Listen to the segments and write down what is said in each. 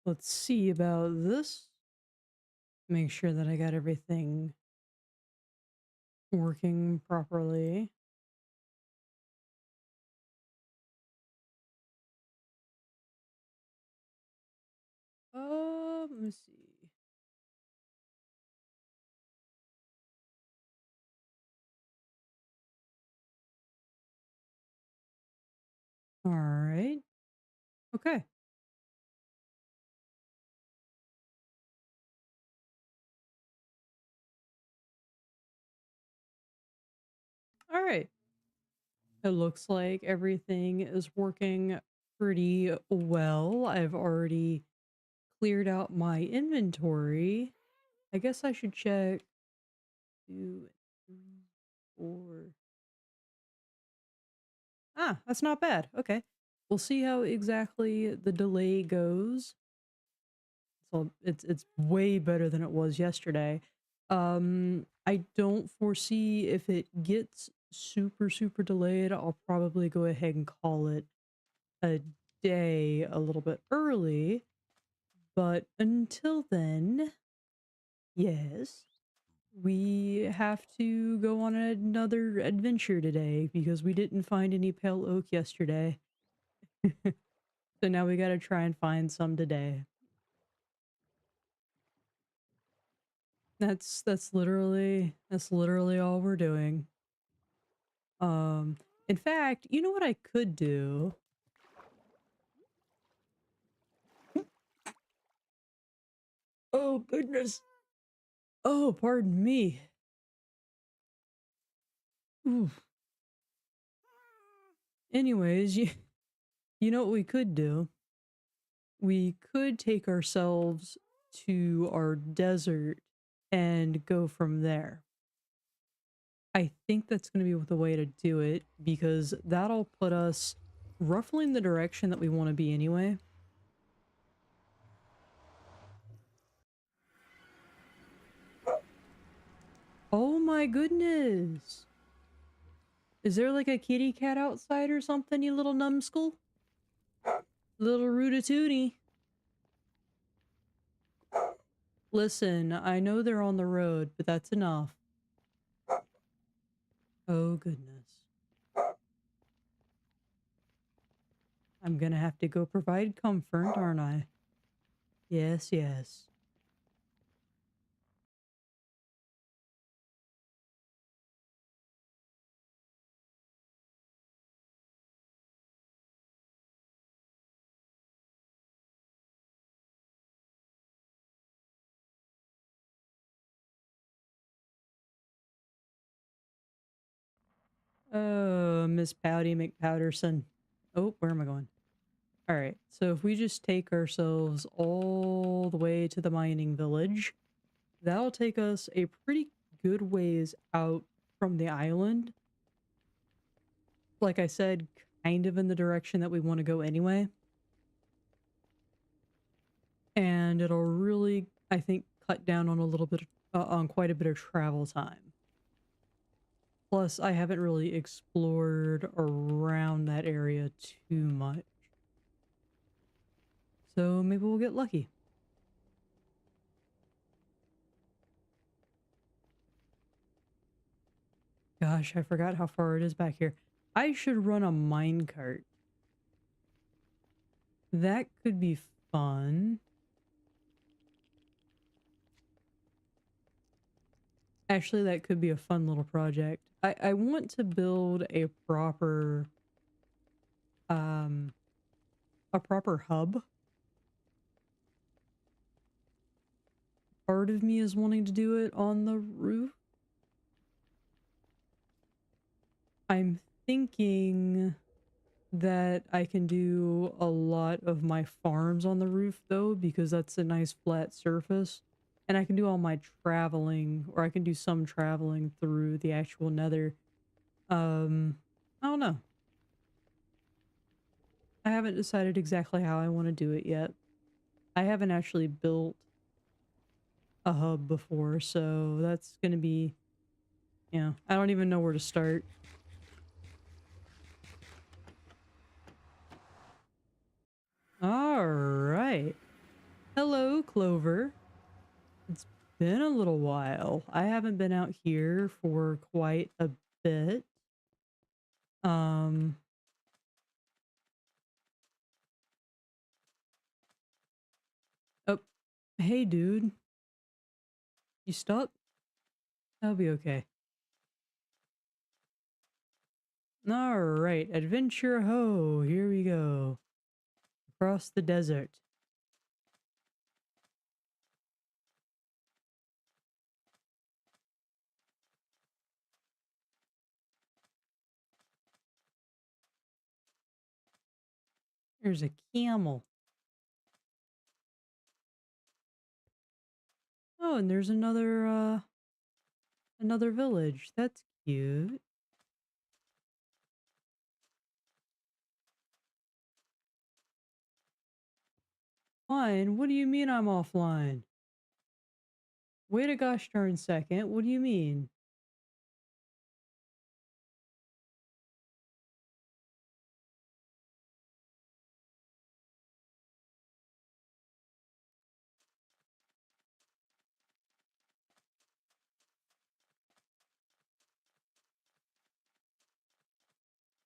Let's see about this. Make sure that I got everything working properly. Let me see. All right. Okay. All right. It looks like everything is working pretty well. I've already cleared out my inventory. I guess I should check 2, 3, 4. Ah, that's not bad. Okay. We'll see how exactly the delay goes. So it's way better than it was yesterday. I don't foresee if it gets super delayed, I'll probably go ahead and call it a day a little bit early. But until then, yes, we have to go on another adventure today because we didn't find any pale oak yesterday. So now we gotta try and find some today. That's literally all we're doing. Um, in fact, you know what I could do? Oh goodness. Oh, pardon me. Oof. Anyways, you know what we could do? We could take ourselves to our desert and go from there. I think that's going to be the way to do it because that'll put us roughly in the direction that we want to be anyway. Oh my goodness. Is there like a kitty cat outside or something, you little numbskull? Little Rootatootie. Listen, I know they're on the road, but that's enough. Oh goodness. I'm gonna have to go provide comfort, aren't I? Yes, yes. Oh, Miss Pouty McPowderson. Oh, where am I going? Alright, so if we just take ourselves all the way to the mining village, that'll take us a pretty good ways out from the island. Like I said, kind of in the direction that we want to go anyway. And it'll really, I think, cut down on a little bit, on quite a bit of travel time. Plus, I haven't really explored around that area too much. So maybe we'll get lucky. Gosh, I forgot how far it is back here. I should run a minecart. That could be fun. Actually, that could be a fun little project. I want to build um, a proper hub. Part of me is wanting to do it on the roof. I'm thinking that I can do a lot of my farms on the roof though, because that's a nice flat surface. And I can do all my traveling, or I can do some traveling through the actual nether. I don't know. I haven't decided exactly how I want to do it yet. I haven't actually built a hub before, so that's gonna be, yeah, I don't even know where to start. All right. Hello, Clover. It's been a little while. I haven't been out here for quite a bit. Um, oh, hey, dude. You stuck? That'll be okay. All right, adventure ho. Here we go. Across the desert. There's a camel. Oh, and there's another village. That's cute. Fine. What do you mean I'm offline? Wait a gosh darn second. What do you mean?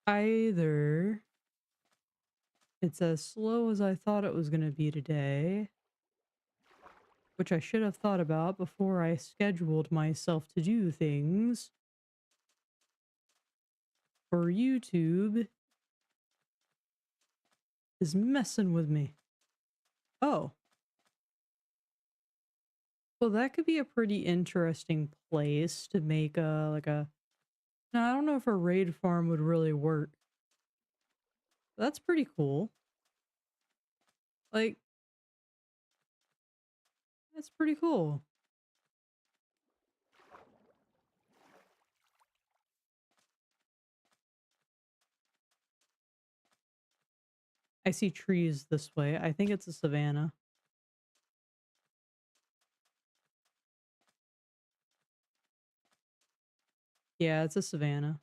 Either it's as slow as I thought it was going to be today, which I should have thought about before I scheduled myself to do things, or YouTube is messing with me. Oh, well, that could be a pretty interesting place to make a. Now, I don't know if a raid farm would really work. That's pretty cool. Like, that's pretty cool. I see trees this way. I think it's a savanna. Yeah, it's a savanna.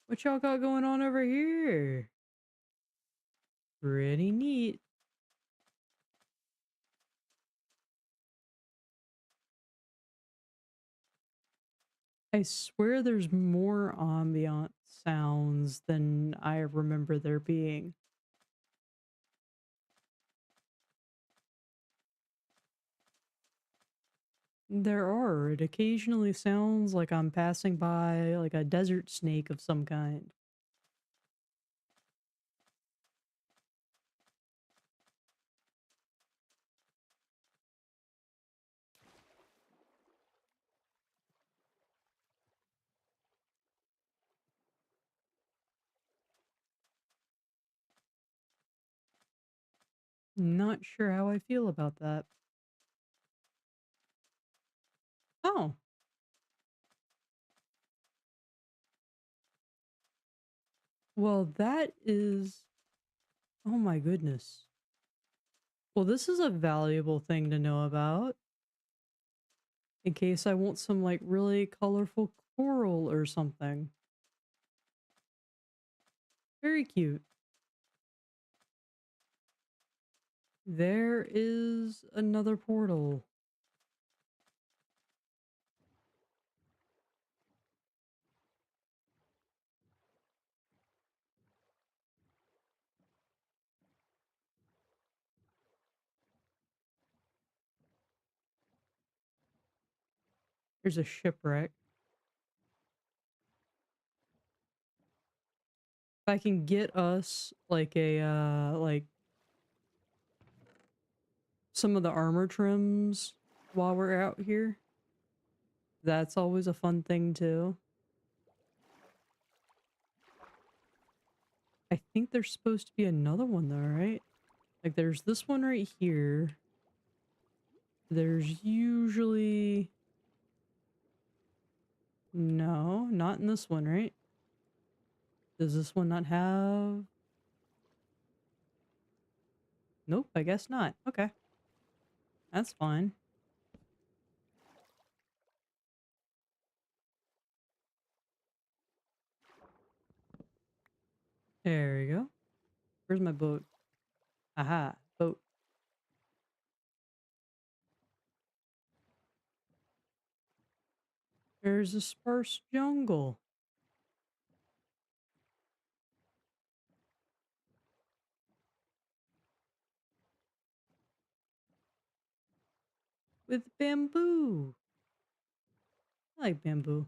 What y'all got going on over here? Pretty neat. I swear there's more ambient sounds than I remember there being. There are. It occasionally sounds like I'm passing by like a desert snake of some kind. Not sure how I feel about that. Oh, well, that is. Oh my goodness. Well, this is a valuable thing to know about in case I want some like really colorful coral or something. Very cute. There is another portal. There's a shipwreck. If I can get us like a like some of the armor trims while we're out here, that's always a fun thing too. I think there's supposed to be another one though, right? Like there's this one right here. There's usually no, not in this one, right? Does this one not have? Nope, I guess not. Okay. That's fine. There we go. Where's my boat? Aha, boat. There's a sparse jungle with bamboo. I like bamboo.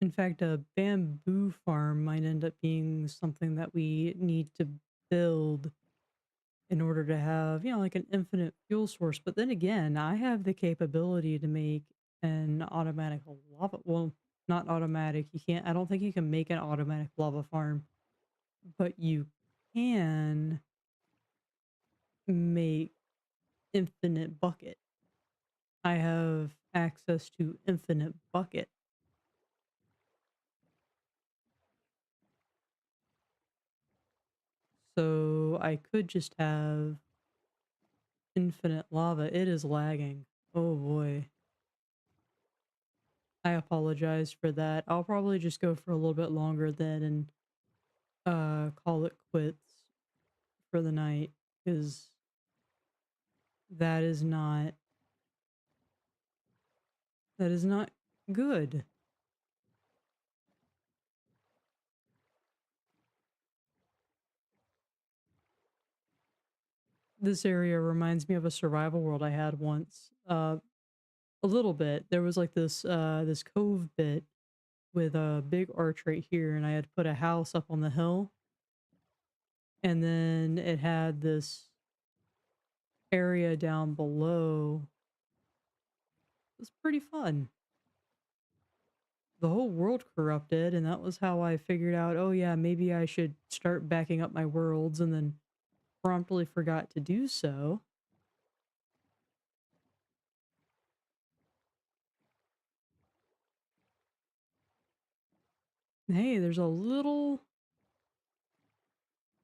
In fact, a bamboo farm might end up being something that we need to build in order to have, like an infinite fuel source. But then again, I have the capability to make an automatic lava. Well, not automatic. You can't, I don't think you can make an automatic lava farm, but you can make infinite bucket. I have access to infinite bucket. So I could just have infinite lava. It is lagging. Oh boy. I apologize for that. I'll probably just go for a little bit longer then and call it quits for the night because that is not that is not good. This area reminds me of a survival world I had once. A little bit. There was like this cove bit with a big arch right here, and I had put a house up on the hill, and then it had this area down below. It was pretty fun. The whole world corrupted, and that was how I figured out, oh yeah, maybe I should start backing up my worlds, and then promptly forgot to do so. Hey, there's a little.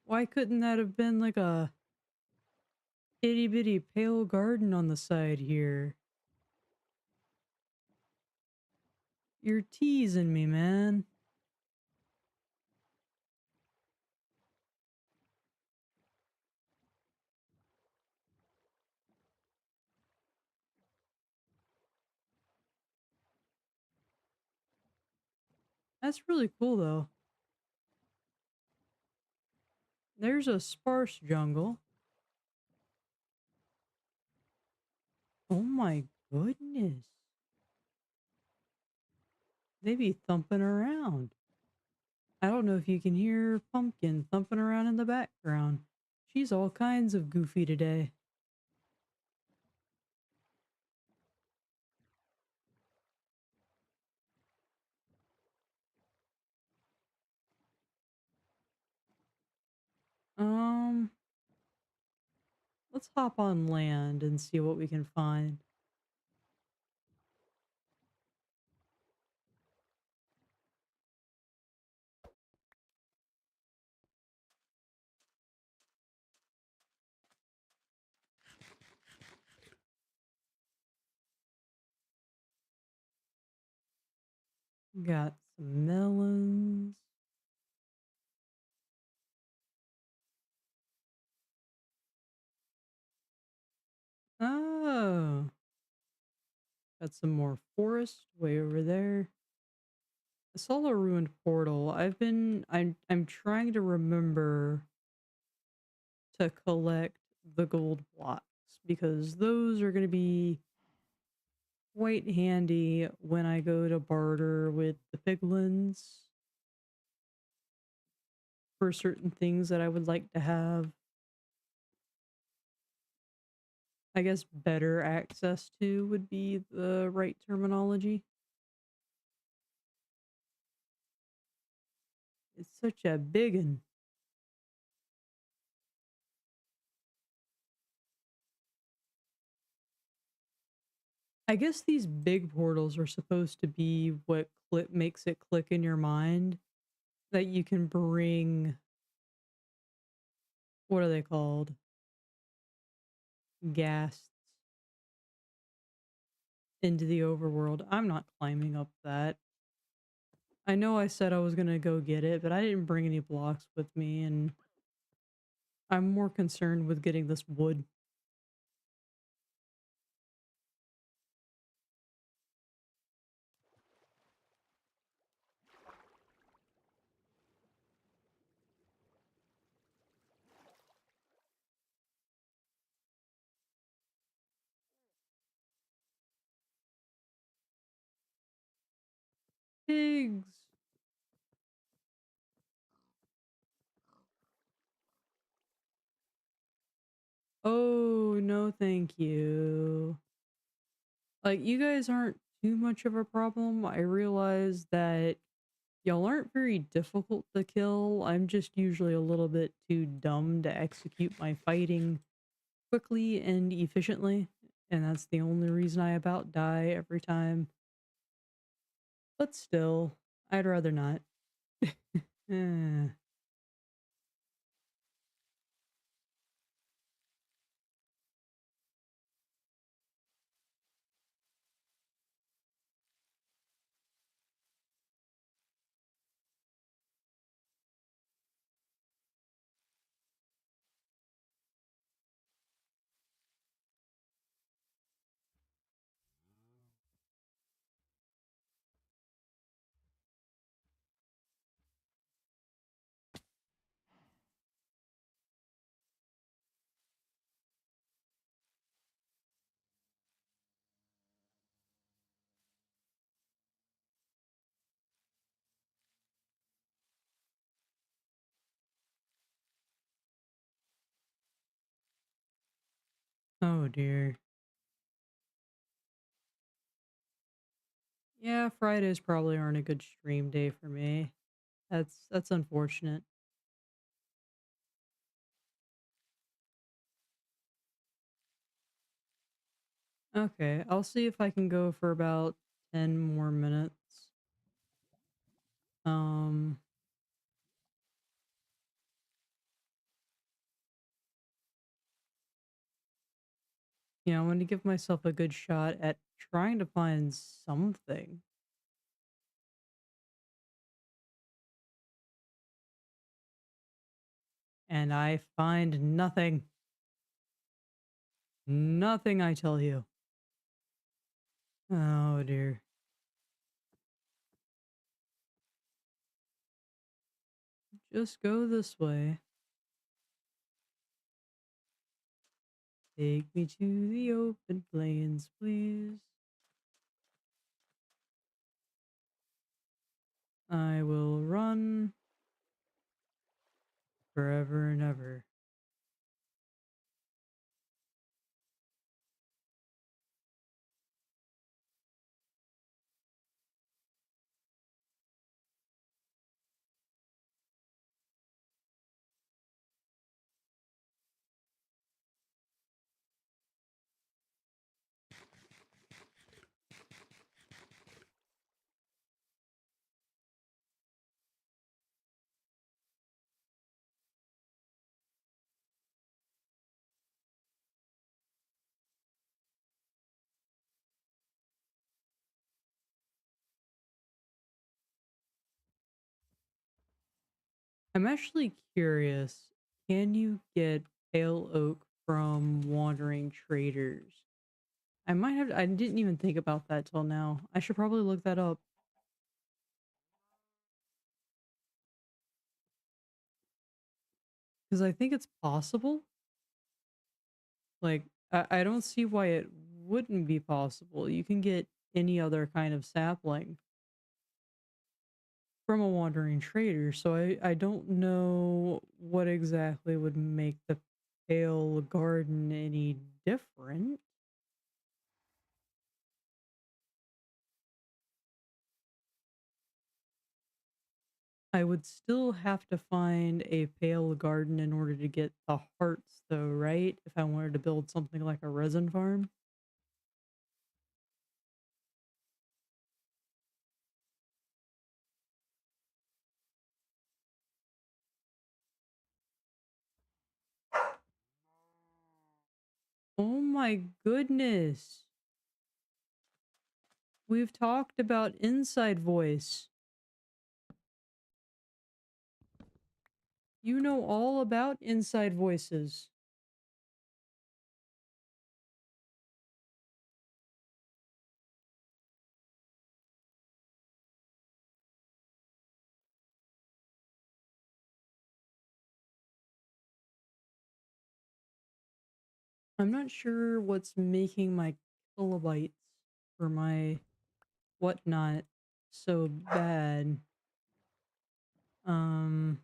Why couldn't that have been like a itty bitty pale garden on the side here? You're teasing me, man. That's really cool though. There's a sparse jungle. Oh my goodness. They be thumping around. I don't know if you can hear Pumpkin thumping around in the background. She's all kinds of goofy today. Um, let's hop on land and see what we can find. Got some melons. Oh, got some more forest way over there. I saw a ruined portal. I'm trying to remember to collect the gold blocks because those are going to be quite handy when I go to barter with the piglins for certain things that I would like to have, I guess, better access to would be the right terminology. It's such a big one. I guess these big portals are supposed to be what makes it click in your mind that you can bring, what are they called? Ghasts. into the overworld. I'm not climbing up that. I know I said I was gonna go get it, but I didn't bring any blocks with me, and I'm more concerned with getting this wood. Pigs! Oh, no thank you. Like, you guys aren't too much of a problem. I realize that y'all aren't very difficult to kill. I'm just usually a little bit too dumb to execute my fighting quickly and efficiently, and that's the only reason I about die every time. But still, I'd rather not. Eh. Oh dear. Yeah, Fridays probably aren't a good stream day for me. That's unfortunate. Okay, I'll see if I can go for about 10 more minutes. Um, I'm going to give myself a good shot at trying to find something. And I find nothing. Nothing, I tell you. Oh dear. Just go this way. Take me to the open plains, please. I will run forever and ever. I'm actually curious. Can you get pale oak from wandering traders? I didn't even think about that till now. I should probably look that up. Because I think it's possible. Like, I don't see why it wouldn't be possible. You can get any other kind of sapling from a wandering trader, so I don't know what exactly would make the pale garden any different. I would still have to find a pale garden in order to get the hearts, though, right? If I wanted to build something like a resin farm. Oh my goodness. we've talked about inside voice. You know all about inside voices. I'm not sure what's making my kilobytes or my whatnot so bad. Um,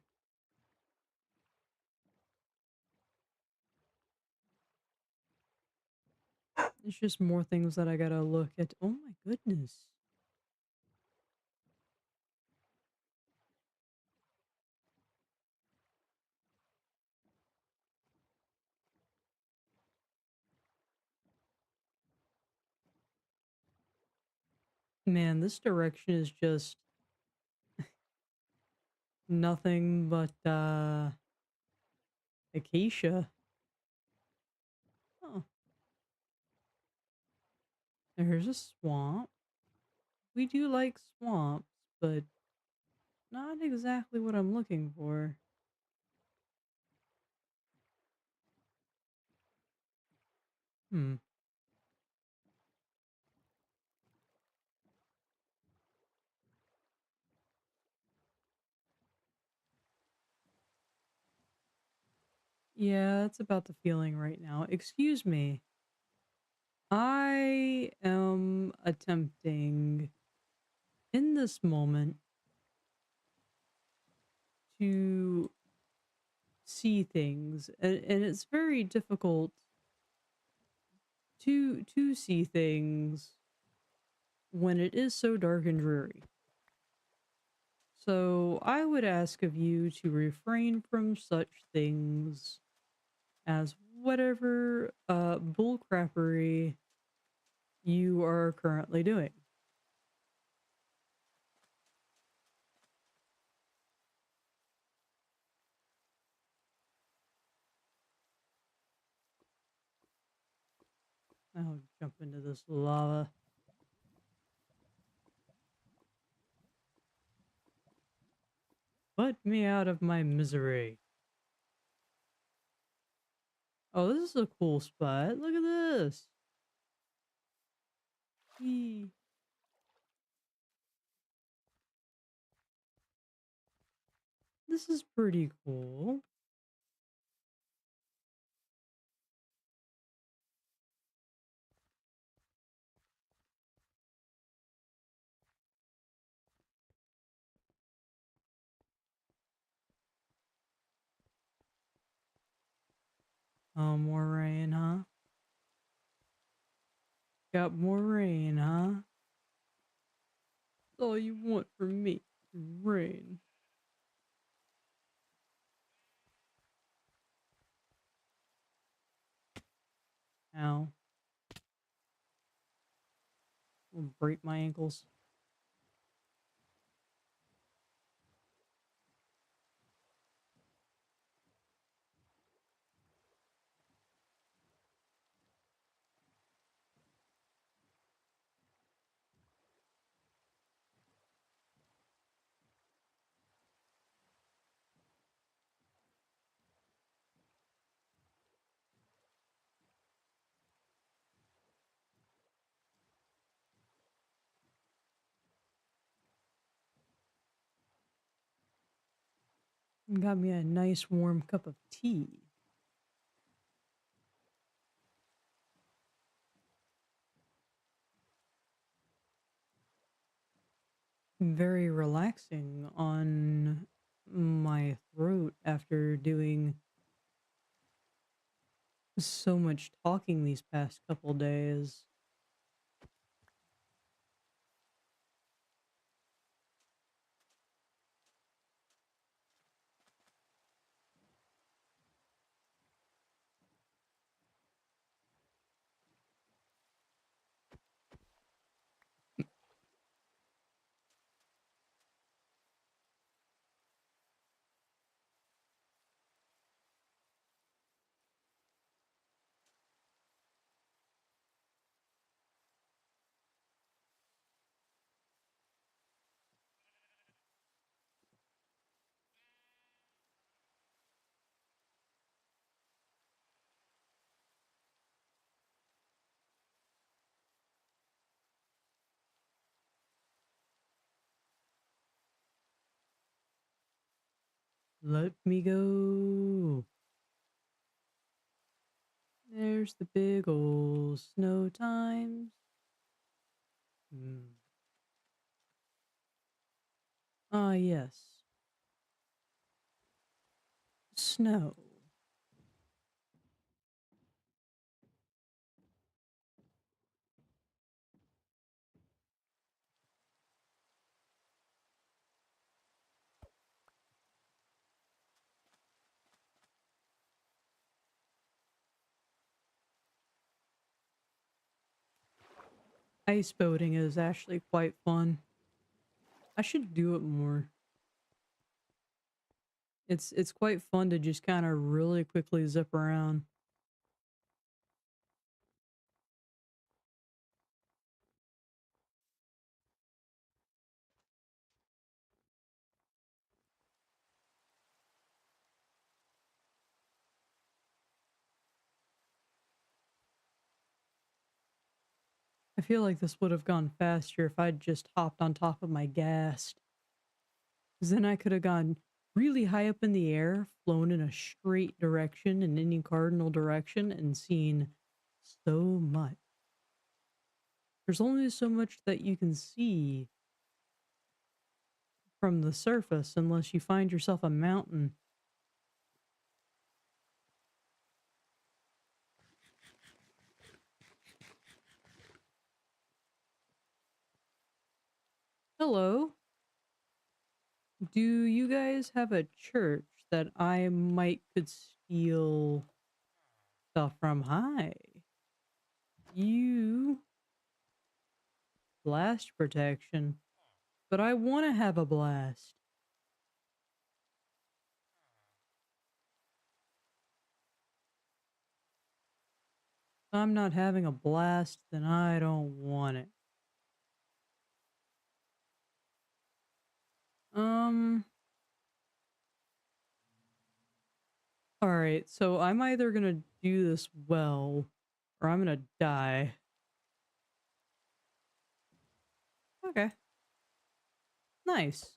it's just more things that I gotta look at. Oh my goodness. Man, this direction is just nothing but acacia. Oh, there's a swamp. We do like swamps, but not exactly what I'm looking for. Hmm. Yeah, that's about the feeling right now. Excuse me. I am attempting in this moment to see things, and it's very difficult to see things when it is so dark and dreary. So I would ask of you to refrain from such things as whatever bullcrappery you are currently doing. I'll jump into this lava. Put me out of my misery. Oh, this is a cool spot. Look at this. Eee. This is pretty cool. Oh, more rain, huh? Got more rain, huh? That's all you want from me. Rain. Ow. Will break my ankles. Got me a nice warm cup of tea. Very relaxing on my throat after doing so much talking these past couple days. Let me go. There's the big ol' snow times. Mm. Ah, yes. Snow. Ice boating is actually quite fun. I should do it more. It's quite fun to just kind of really quickly zip around. I feel like this would have gone faster if I'd just hopped on top of my gas. 'Cause then I could have gone really high up in the air, flown in a straight direction in any cardinal direction, and seen so much. There's only so much that you can see from the surface unless you find yourself a mountain. Hello. Do you guys have a church that I might could steal stuff from? Hi. You blast protection. But I want to have a blast. If I'm not having a blast, then I don't want it. Um, alright, so I'm either gonna do this well, or I'm gonna die. Okay, nice.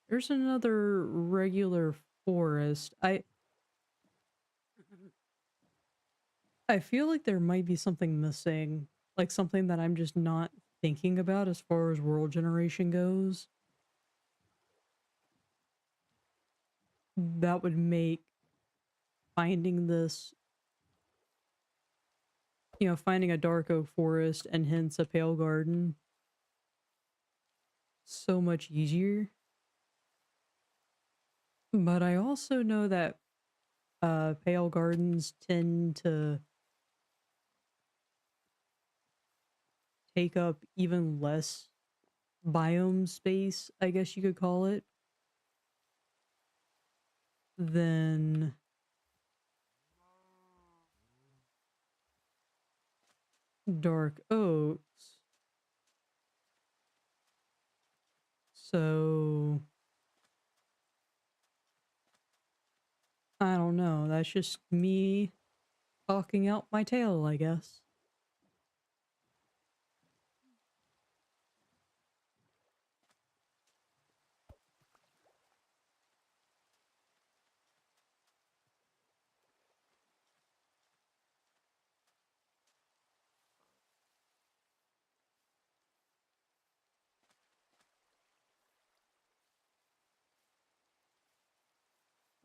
There's another regular forest. I feel like there might be something missing, like something that I'm just not thinking about as far as world generation goes. That would make finding this, finding a dark oak forest and hence a pale garden so much easier. But I also know that pale gardens tend to take up even less biome space, I guess you could call it, than dark oaks. So I don't know. That's just me talking out my tail, I guess.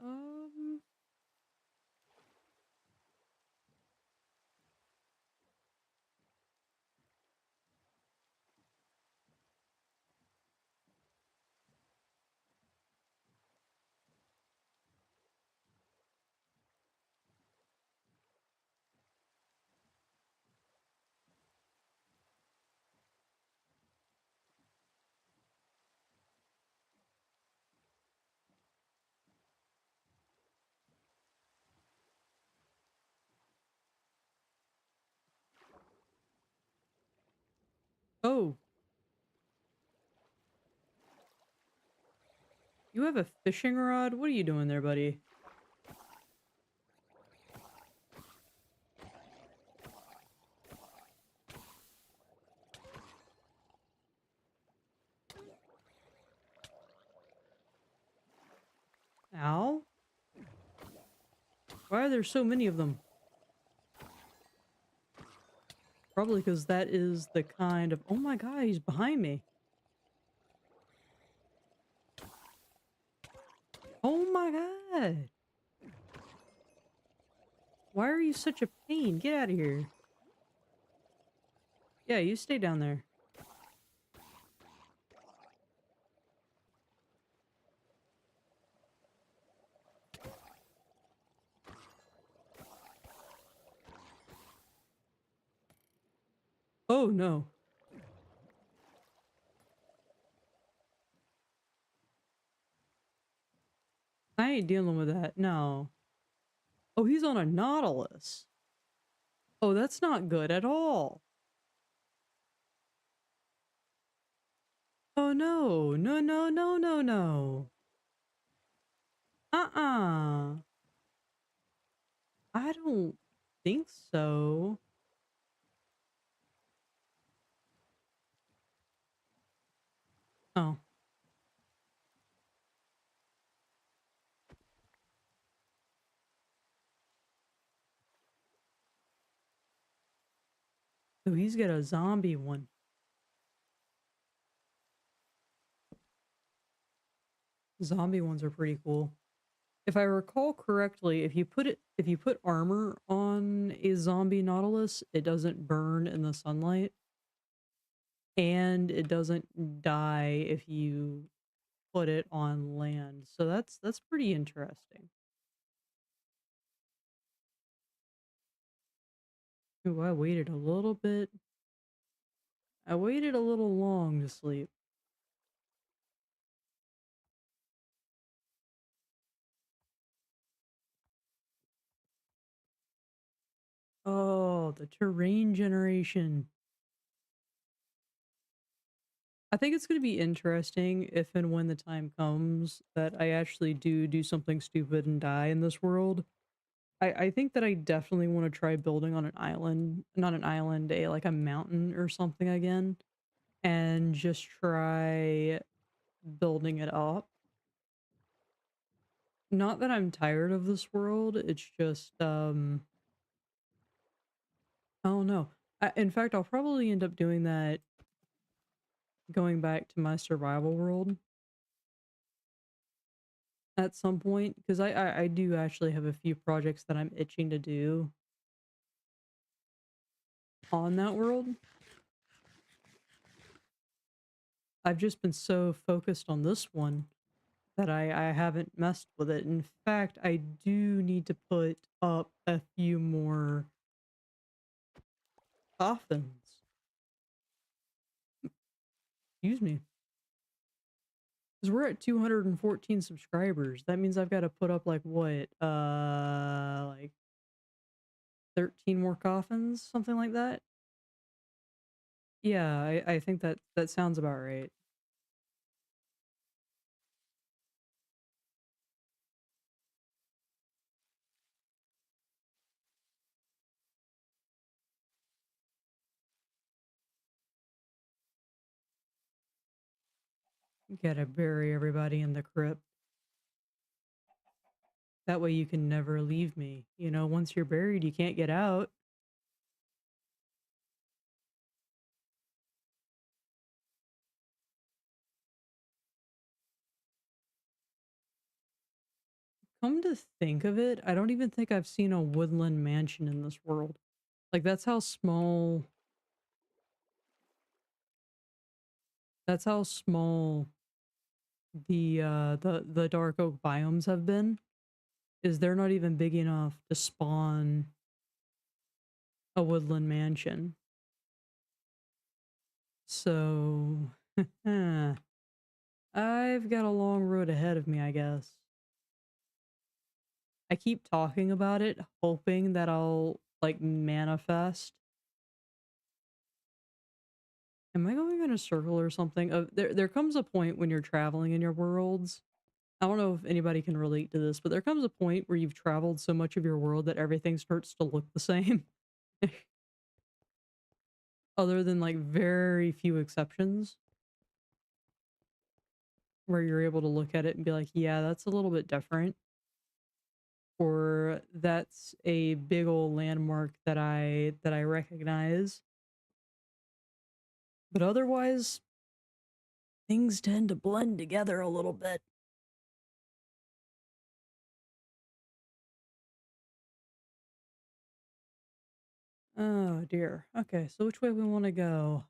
Um. Oh, you have a fishing rod? What are you doing there, buddy? Ow? Why are there so many of them? Probably because that is the kind of... Oh my god, he's behind me. Oh my god. Why are you such a pain? Get out of here. Yeah, you stay down there. Oh no. I ain't dealing with that. No. Oh, he's on a Nautilus. Oh, that's not good at all. Oh no. No, no, no, no, no. Uh-uh. I don't think so. Oh. So he's got a zombie one. Zombie ones are pretty cool. If I recall correctly, if you put armor on a zombie Nautilus, it doesn't burn in the sunlight, and it doesn't die if you put it on land. So that's pretty interesting. Ooh, I waited a little bit. I waited a little long to sleep. Oh, the terrain generation. I think it's going to be interesting if and when the time comes that I actually do something stupid and die in this world. I think that I definitely want to try building on an island, not an island, a like a mountain or something again, and just try building it up. Not that I'm tired of this world, it's just I don't know. In fact, I'll probably end up doing that going back to my survival world at some point because I do actually have a few projects that I'm itching to do on that world. I've just been so focused on this one that I haven't messed with it. In fact, I do need to put up a few more coffins. Excuse me. Because we're at 214 subscribers. That means I've got to put up like what? Like 13 more coffins, something like that. Yeah, I think that sounds about right. You gotta bury everybody in the crypt. That way you can never leave me. You know, once you're buried, you can't get out. Come to think of it, I don't even think I've seen a woodland mansion in this world. Like that's how small the dark oak biomes have been. Is they're not even big enough to spawn a woodland mansion. So I've got a long road ahead of me, I guess. I keep talking about it, hoping that I'll like manifest. Am I going in a circle or something? There comes a point when you're traveling in your worlds. I don't know if anybody can relate to this, but there comes a point where you've traveled so much of your world that everything starts to look the same. Other than like very few exceptions. where you're able to look at it and be like, yeah, that's a little bit different, or that's a big old landmark that I recognize. But otherwise, things tend to blend together a little bit. Oh dear. Okay, so which way we want to go?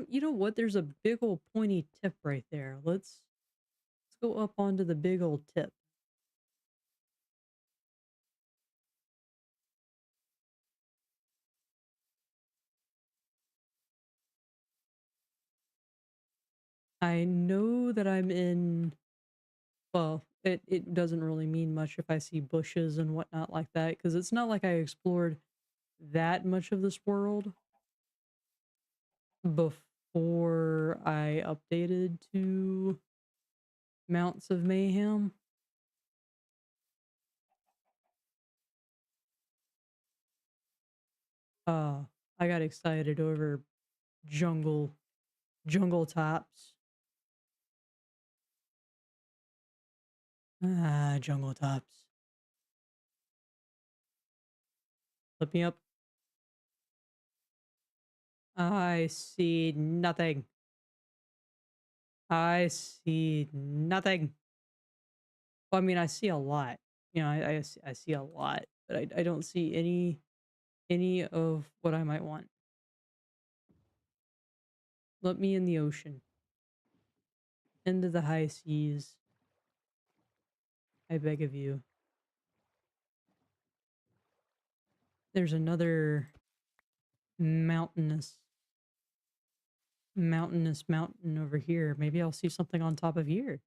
You know what? There's a big old pointy tip right there. Let's go up onto the big old tip. I know that I'm in, well, it doesn't really mean much if I see bushes and whatnot like that, because it's not like I explored that much of this world before I updated to Mounts of Mayhem. Uh, I got excited over jungle jungle tops. Ah, jungle tops. Let me up. I see nothing. I see nothing. Well, I mean, I see a lot. You know, I see a lot, but I don't see any of what I might want. Let me in the ocean, into the high seas. I beg of you. There's another mountainous mountain over here. Maybe I'll see something on top of here.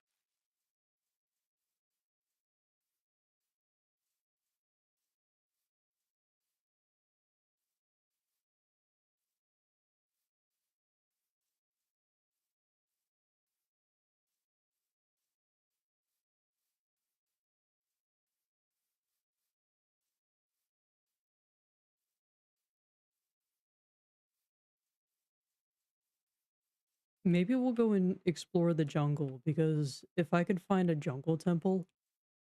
Maybe we'll go and explore the jungle, because if I could find a jungle temple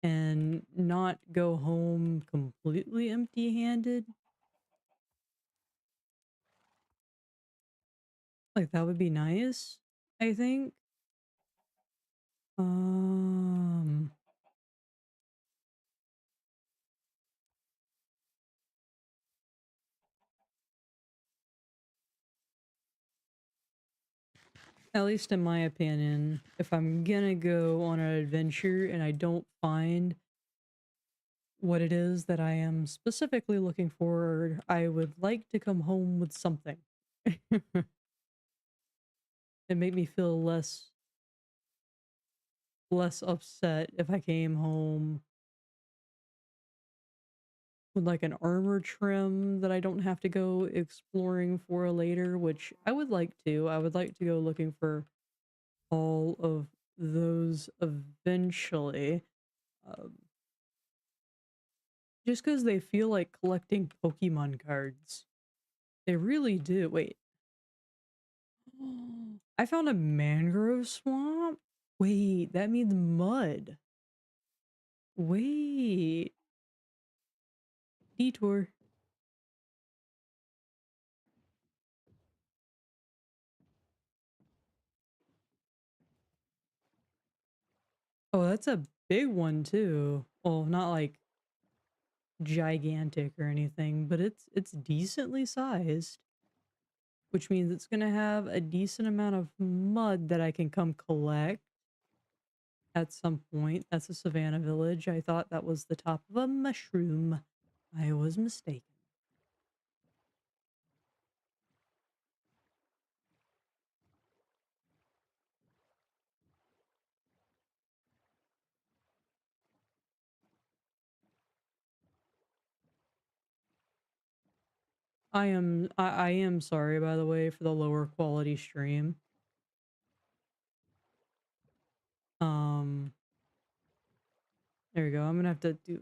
and not go home completely empty-handed, like that would be nice, I think. Um, at least in my opinion, if I'm gonna go on an adventure and I don't find what it is that I am specifically looking for, I would like to come home with something. It made me feel less upset if I came home with like an armor trim that I don't have to go exploring for later, which I would like to. I would like to go looking for all of those eventually. Um, just because they feel like collecting Pokemon cards. They really do. Wait. I found a mangrove swamp? Wait, that means mud. Wait. Detour. Oh, that's a big one too. Well, not like gigantic or anything, but it's decently sized, which means it's gonna have a decent amount of mud that I can come collect at some point. That's a savannah village. I thought that was the top of a mushroom. I was mistaken. I am sorry, by the way, for the lower quality stream. Um there we go. I'm gonna have to do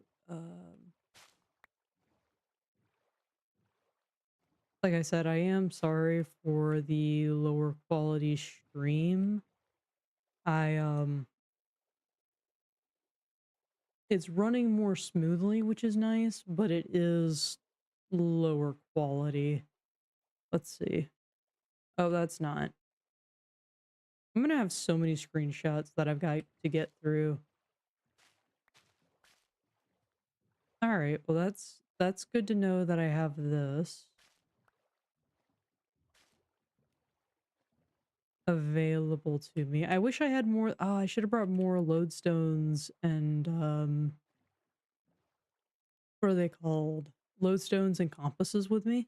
like I said, I am sorry for the lower quality stream. I it's running more smoothly, which is nice, but it is lower quality. Let's see. Oh, that's not. I'm gonna have so many screenshots that I've got to get through. All right, well that's good to know that I have this available to me. I wish I had more. Oh, I should have brought more lodestones and what are they called? Lodestones and compasses with me,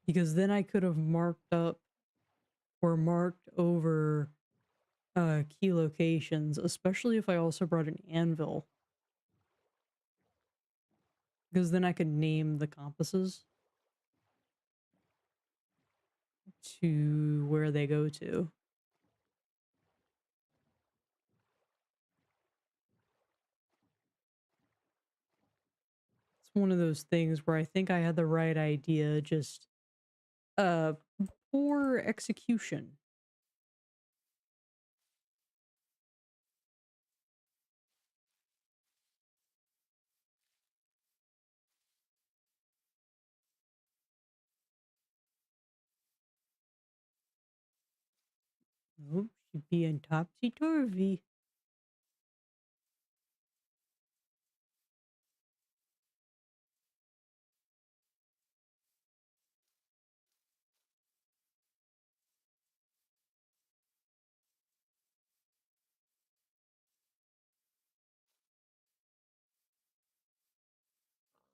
because then I could have marked up or marked over key locations, especially if I also brought an anvil, because then I could name the compasses to where they go to. It's one of those things where I think I had the right idea, just uh poor execution. Nope, she'd be in topsy-turvy.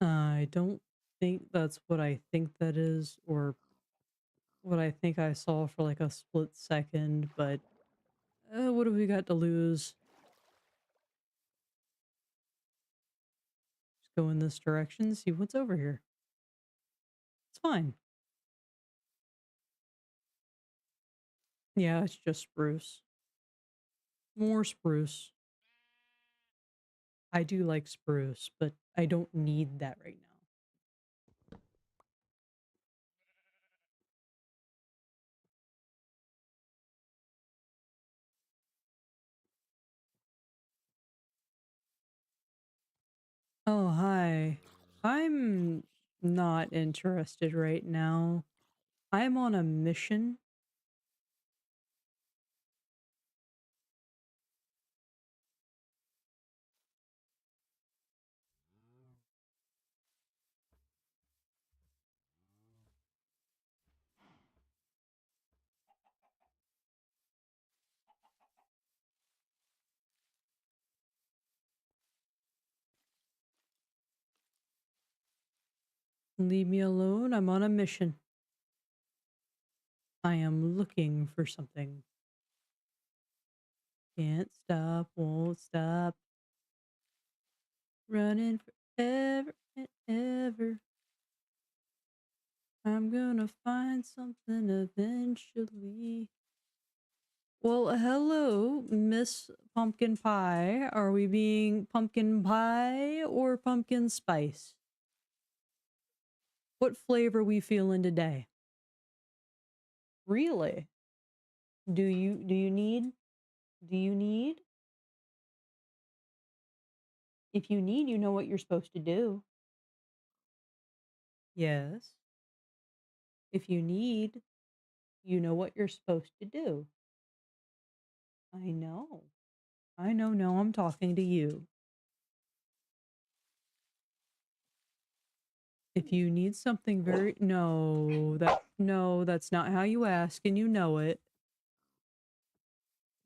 I don't think that's what I think that is, or what I think I saw for like a split second, but what have we got to lose? Just go in this direction, see what's over here. It's fine. Yeah, it's just spruce. More spruce. I do like spruce, but I don't need that right now. Oh, hi. I'm not interested right now. I'm on a mission. Leave me alone. I'm on a mission. I am looking for something. Can't stop, won't stop. Running forever and ever. I'm gonna find something eventually. Well, hello, Miss Pumpkin Pie. Are we being pumpkin pie or pumpkin spice? What flavor we feeling today? Really? Do you need? Do you need? If you need, you know what you're supposed to do. Yes. If you need, you know what you're supposed to do. I know. I know. No, I'm talking to you. If you need something very no, that's not how you ask, and you know it.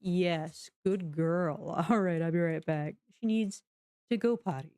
Yes, good girl. All right, I'll be right back. She needs to go potty.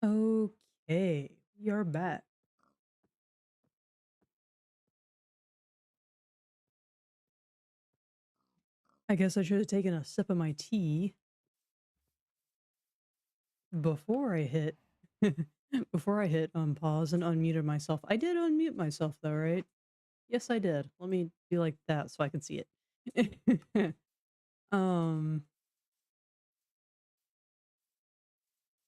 Okay, we are back. I guess I should have taken a sip of my tea before I hit before I hit pause and unmuted myself. I did unmute myself though, right? Yes, I did. Let me be like that so I can see it. um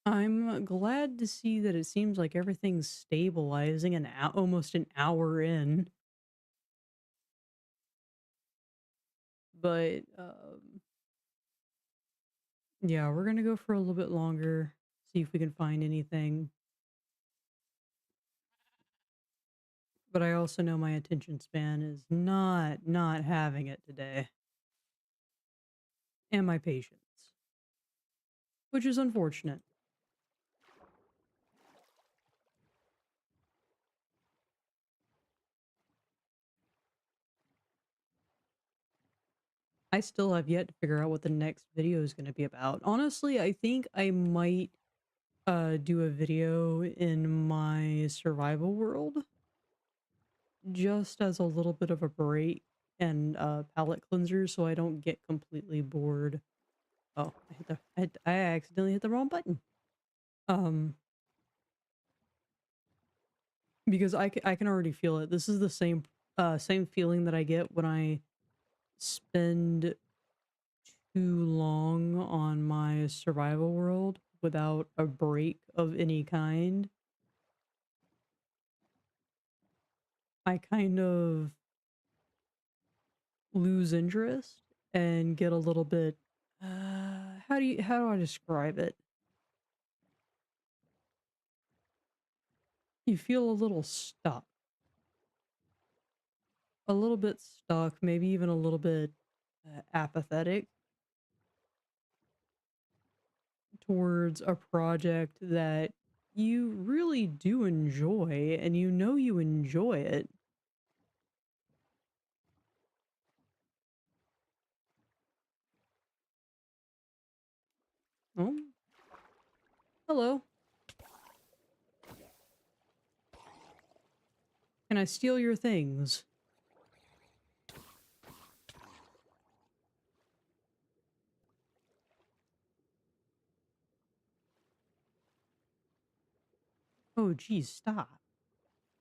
I'm glad to see that it seems like everything's stabilizing almost an hour in, but yeah, we're going to go for a little bit longer, see if we can find anything. But I also know my attention span is not having it today, and my patience, which is unfortunate. I still have yet to figure out what the next video is going to be about. Honestly, I think I might do a video in my survival world just as a little bit of a break and palate cleanser so I don't get completely bored. Oh, I accidentally hit the wrong button. Um because I can already feel it. This is the same feeling that I get when I spend too long on my survival world without a break of any kind. I kind of lose interest and get a little bit how do I describe it? You feel a little stuck. A little bit stuck, maybe even a little bit apathetic towards a project that you really do enjoy and you know you enjoy it. Oh, hello. Can I steal your things? Oh, geez, stop.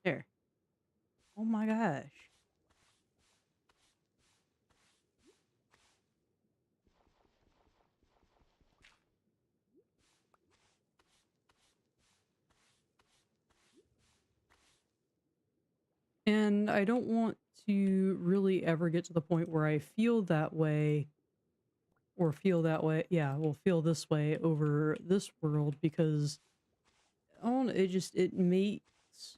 There. Oh my gosh. And I don't want to really ever get to the point where I feel that way or feel that way. Yeah, well, feel this way over this world because oh, it makes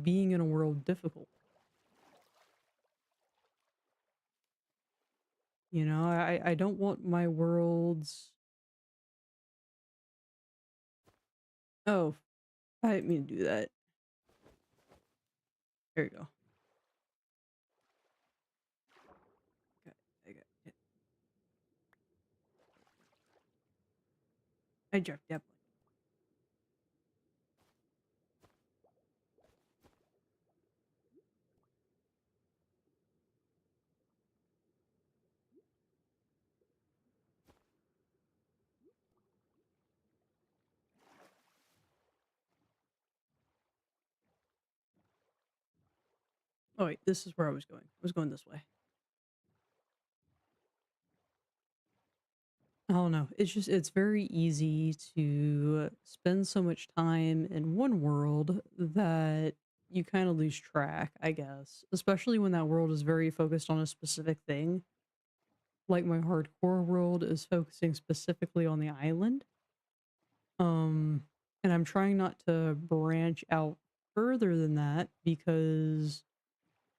being in a world difficult. You know, I don't want my worlds. Oh, I didn't mean to do that. There you go. Okay, I got it. I dropped that. Oh wait, this is where I was going. I was going this way. Oh no, it's very easy to spend so much time in one world that you kind of lose track, I guess. Especially when that world is very focused on a specific thing. Like my hardcore world is focusing specifically on the island. Um and I'm trying not to branch out further than that because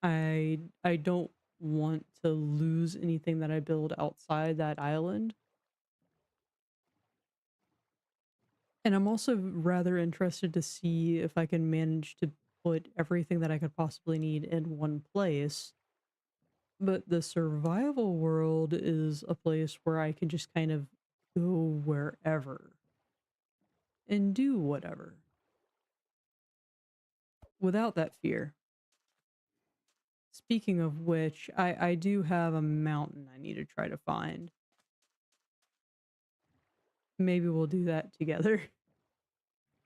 I don't want to lose anything that I build outside that island. And I'm also rather interested to see if I can manage to put everything that I could possibly need in one place. But the survival world is a place where I can just kind of go wherever and do whatever without that fear. Speaking of which, I do have a mountain I need to try to find. Maybe we'll do that together.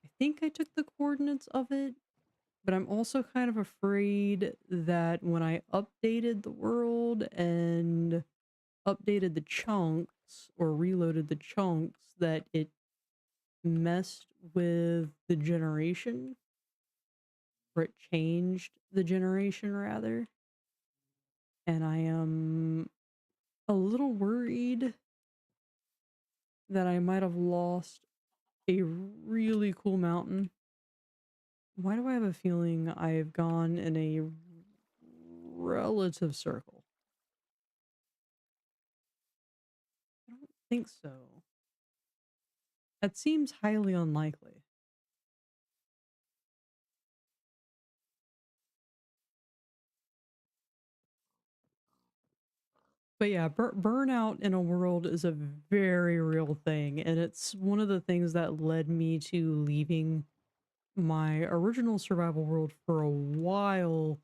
I think I took the coordinates of it, but I'm also kind of afraid that when I updated the world and updated the chunks or reloaded the chunks, that it messed with the generation, or it changed the generation rather. And I am a little worried that I might have lost a really cool mountain. Why do I have a feeling I've gone in a relative circle? I don't think so. That seems highly unlikely. But yeah, burnout in a world is a very real thing, and it's one of the things that led me to leaving my original survival world for a while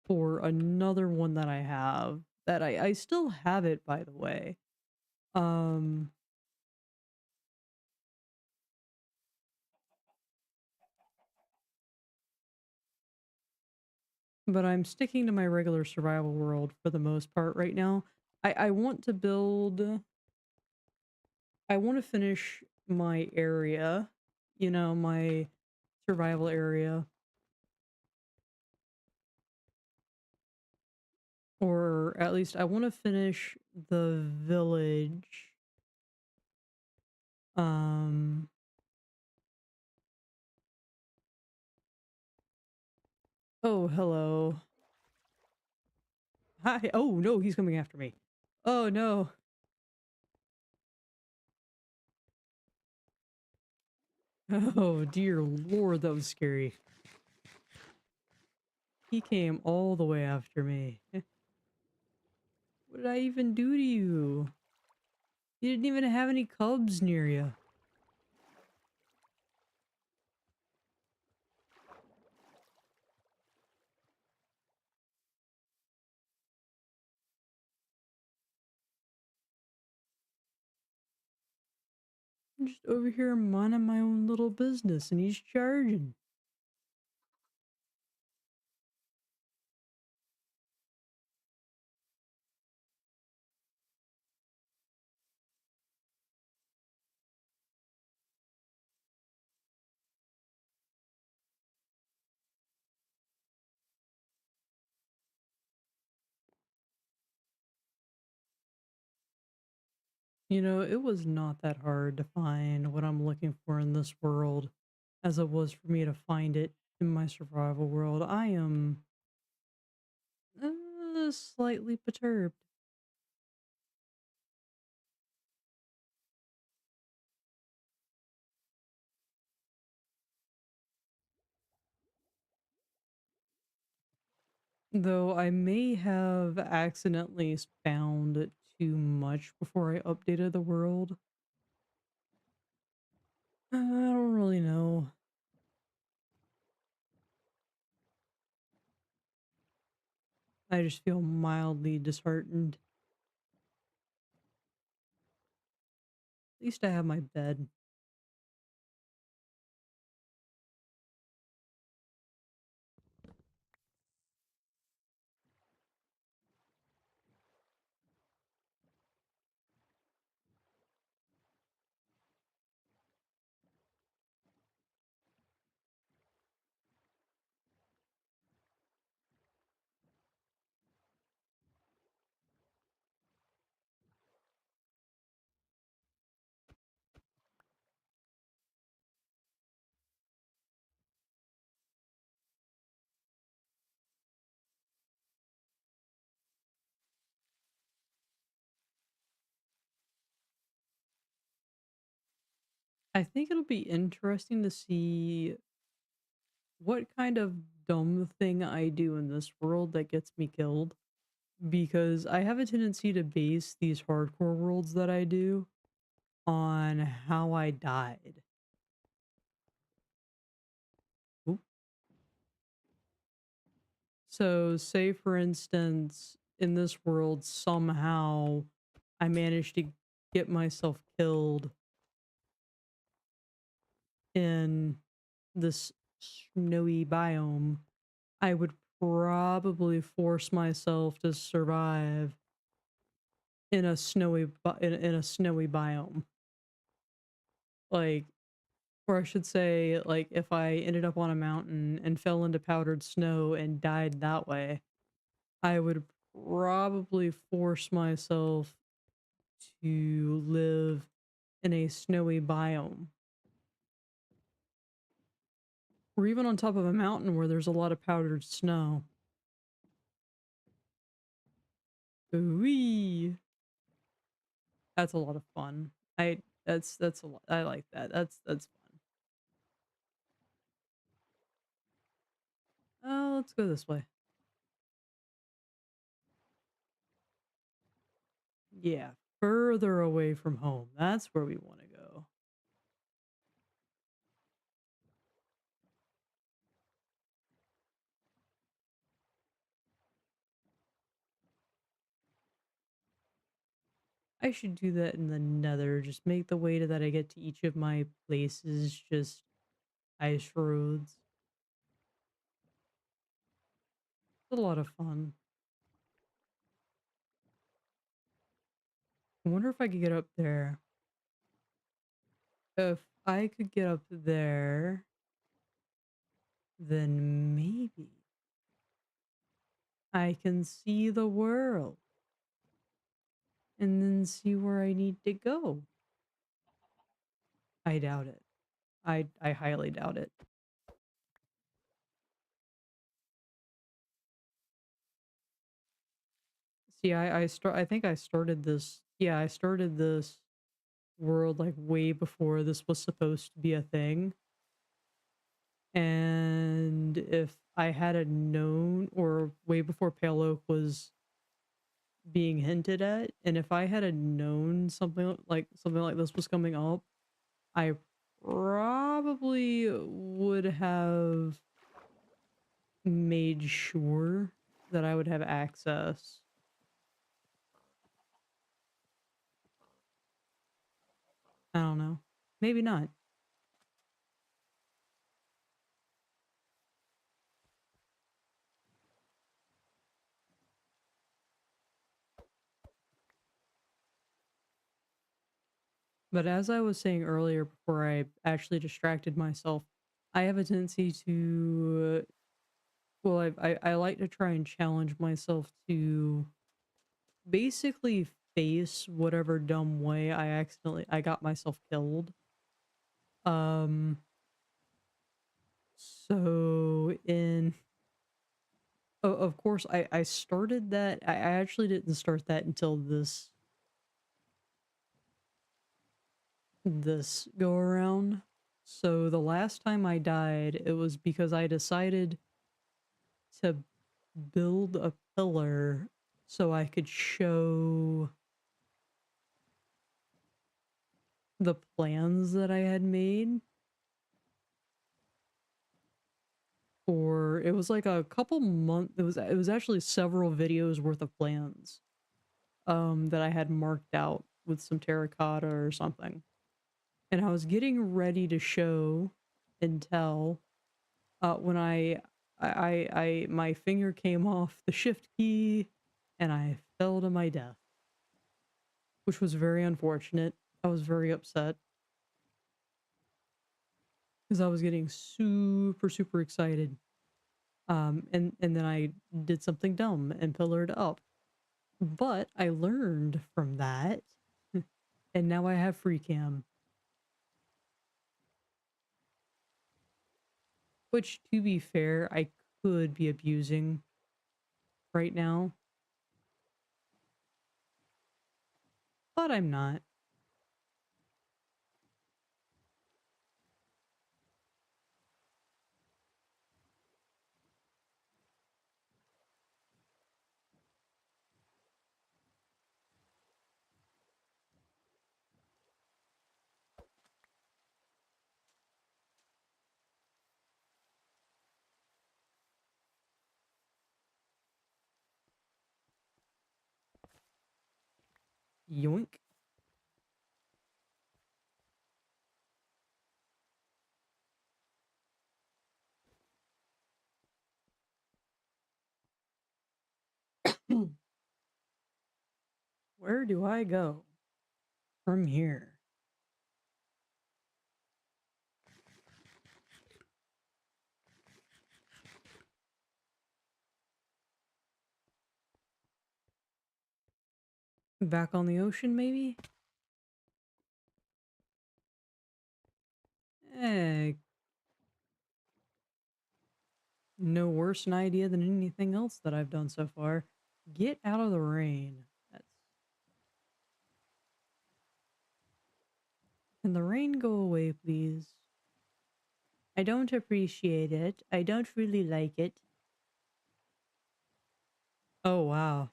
for another one that I have. That I still have it, by the way. Um, but I'm sticking to my regular survival world for the most part right now. I want to build. I want to finish my area, my survival area, or at least I want to finish the village. Um, oh, hello. Hi. Oh, no, he's coming after me. Oh, no. Oh, dear Lord, that was scary. He came all the way after me. What did I even do to you? You didn't even have any cubs near you. I'm just over here minding my own little business, and he's charging. It was not that hard to find what I'm looking for in this world as it was for me to find it in my survival world. I am slightly perturbed. Though I may have accidentally found too much before I updated the world. I don't really know. I just feel mildly disheartened. At least I have my bed. I think it'll be interesting to see what kind of dumb thing I do in this world that gets me killed. Because I have a tendency to base these hardcore worlds that I do on how I died. Oop. So, say for instance, in this world, somehow I managed to get myself killed in this snowy biome. I would probably force myself to survive in a in a snowy biome. Like, or I should say, like, if I ended up on a mountain and fell into powdered snow and died that way, I would probably force myself to live in a snowy biome. Or even on top of a mountain where there's a lot of powdered snow. Ooh, that's a lot of fun. That's a lot. I like that. That's fun. Oh, let's go this way. Yeah, further away from home. That's where we want to go. I should do that in the Nether. Just make the way that I get to each of my places just ice roads. It's a lot of fun. I wonder if I could get up there. If I could get up there, then maybe I can see the world and then see where I need to go. I doubt it. I highly doubt it. See, I think I started this. Yeah, I started this world like way before this was supposed to be a thing. And if I had a known, or way before Pale Oak was being hinted at, and if I had a known something like this was coming up, I probably would have made sure that I would have access. I don't know. Maybe not. But as I was saying earlier, before I actually distracted myself, I have a tendency to, well, I like to try and challenge myself to basically face whatever dumb way I got myself killed. Um, so in, of course, I started that. I actually didn't start that until this go around. So the last time I died, it was because I decided to build a pillar so I could show the plans that I had made. Or it was like a couple months, it was actually several videos worth of plans that I had marked out with some terracotta or something. And I was getting ready to show and tell when my finger came off the shift key and I fell to my death, which was very unfortunate. I was very upset because I was getting super, super excited. And then I did something dumb and pillared up. But I learned from that, and now I have free cam, which, to be fair, I could be abusing right now, but I'm not. Yoink. Where do I go from here? Back on the ocean, maybe? Eh, no worse an idea than anything else that I've done so far. Get out of the rain. That's... Can the rain go away, please? I don't appreciate it. I don't really like it. Oh, wow.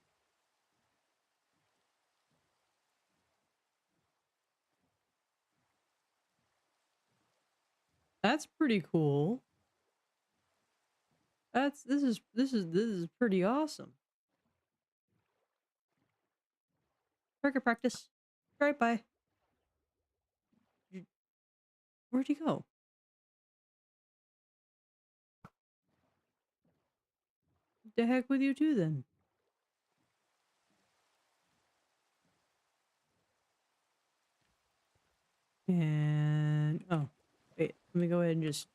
That's pretty cool. This is pretty awesome. Cricket practice. Right by. Where'd he go? The heck with you too then. And oh, wait, let me go ahead and just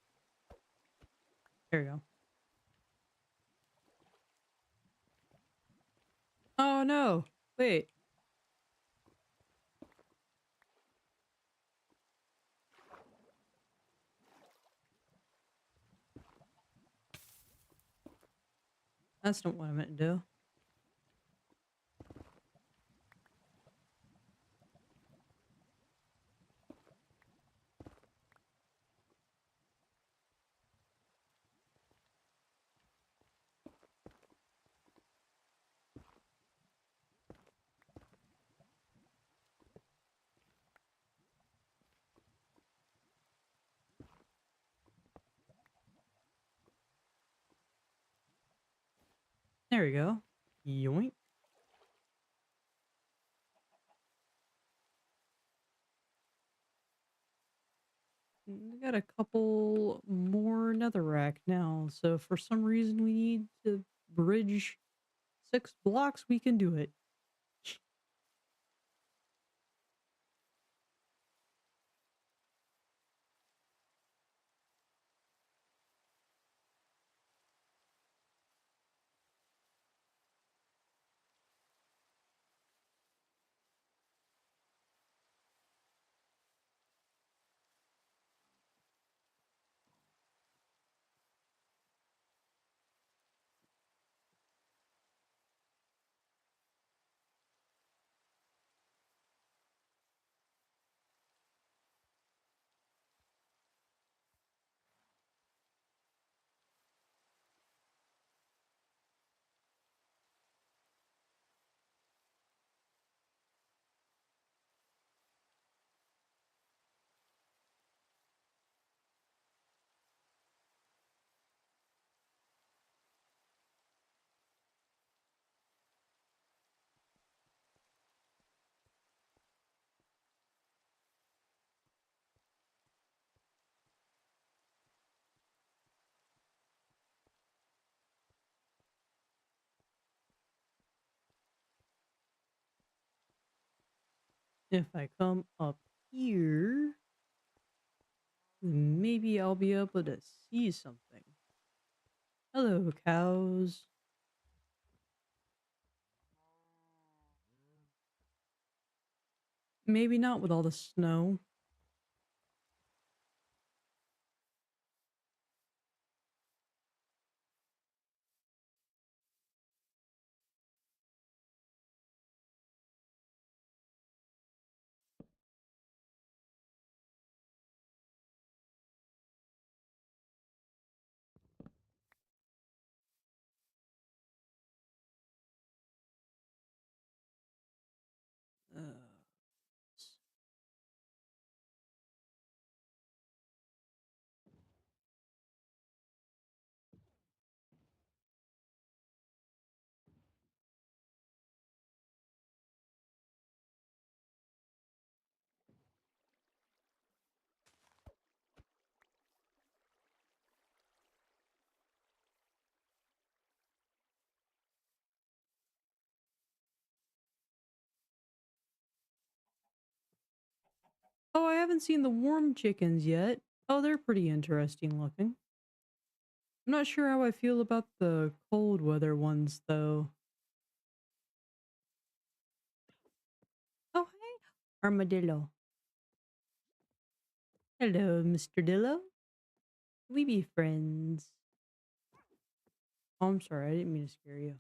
there we go. Oh no. Wait. That's not what I meant to do. There we go. Yoink. We got a couple more netherrack now, so for some reason we need to bridge 6 blocks, we can do it. If I come up here, maybe I'll be able to see something. Hello, cows. Maybe not with all the snow. Uh, haven't seen the warm chickens yet. Oh, they're pretty interesting looking. I'm not sure how I feel about the cold weather ones, though. Oh, hey, armadillo. Hello, Mr. Dillo. We be friends. Oh, I'm sorry, I didn't mean to scare you.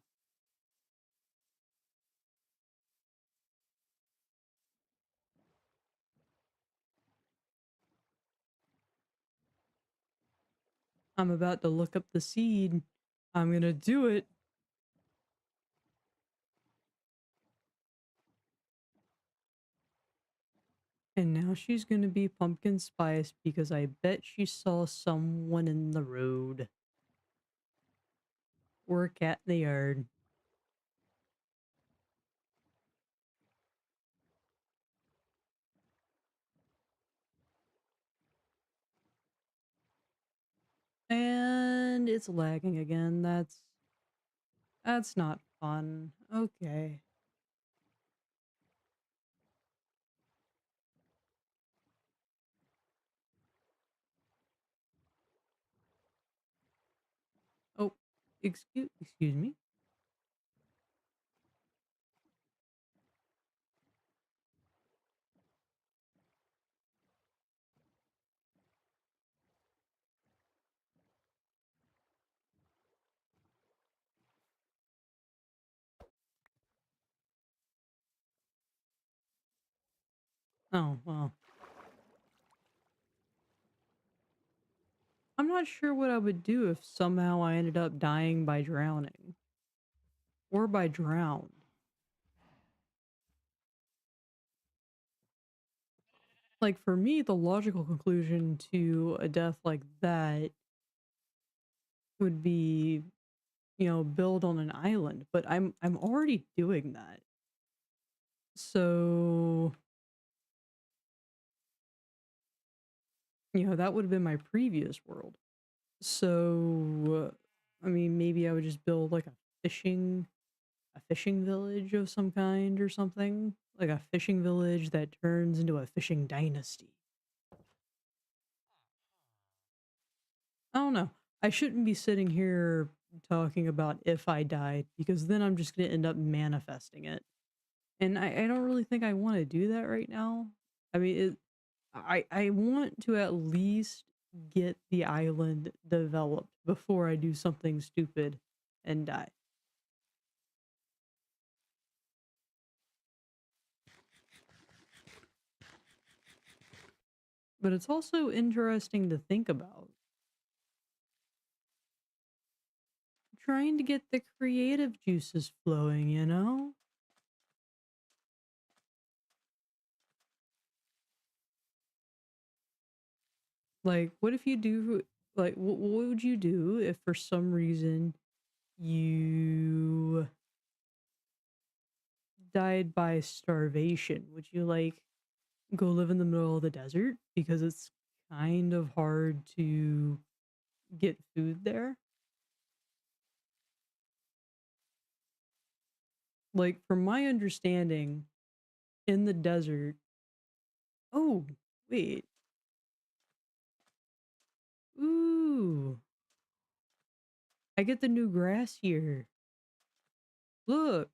I'm about to look up the seed. I'm gonna do it. And now she's gonna be pumpkin spice because I bet she saw someone in the road. Or a cat in the yard. And it's lagging again. That's not fun. Okay. Oh, excuse me. Oh, well. I'm not sure what I would do if somehow I ended up dying by drowning. Or by drowned. Like, for me, the logical conclusion to a death like that would be, build on an island, but I'm already doing that. So, that would have been my previous world. So, I mean, maybe I would just build like a fishing village of some kind or something, like a fishing village that turns into a fishing dynasty. I don't know. I shouldn't be sitting here talking about if I died because then I'm just going to end up manifesting it. And I don't really think I want to do that right now. I mean, I want to at least get the island developed before I do something stupid and die. But it's also interesting to think about. Trying to get the creative juices flowing, you know? Like, what if you do, like, what would you do if for some reason you died by starvation? Would you, like, go live in the middle of the desert? Because it's kind of hard to get food there. Like, from my understanding, in the desert, oh, wait, ooh, I get the new grass here. Look,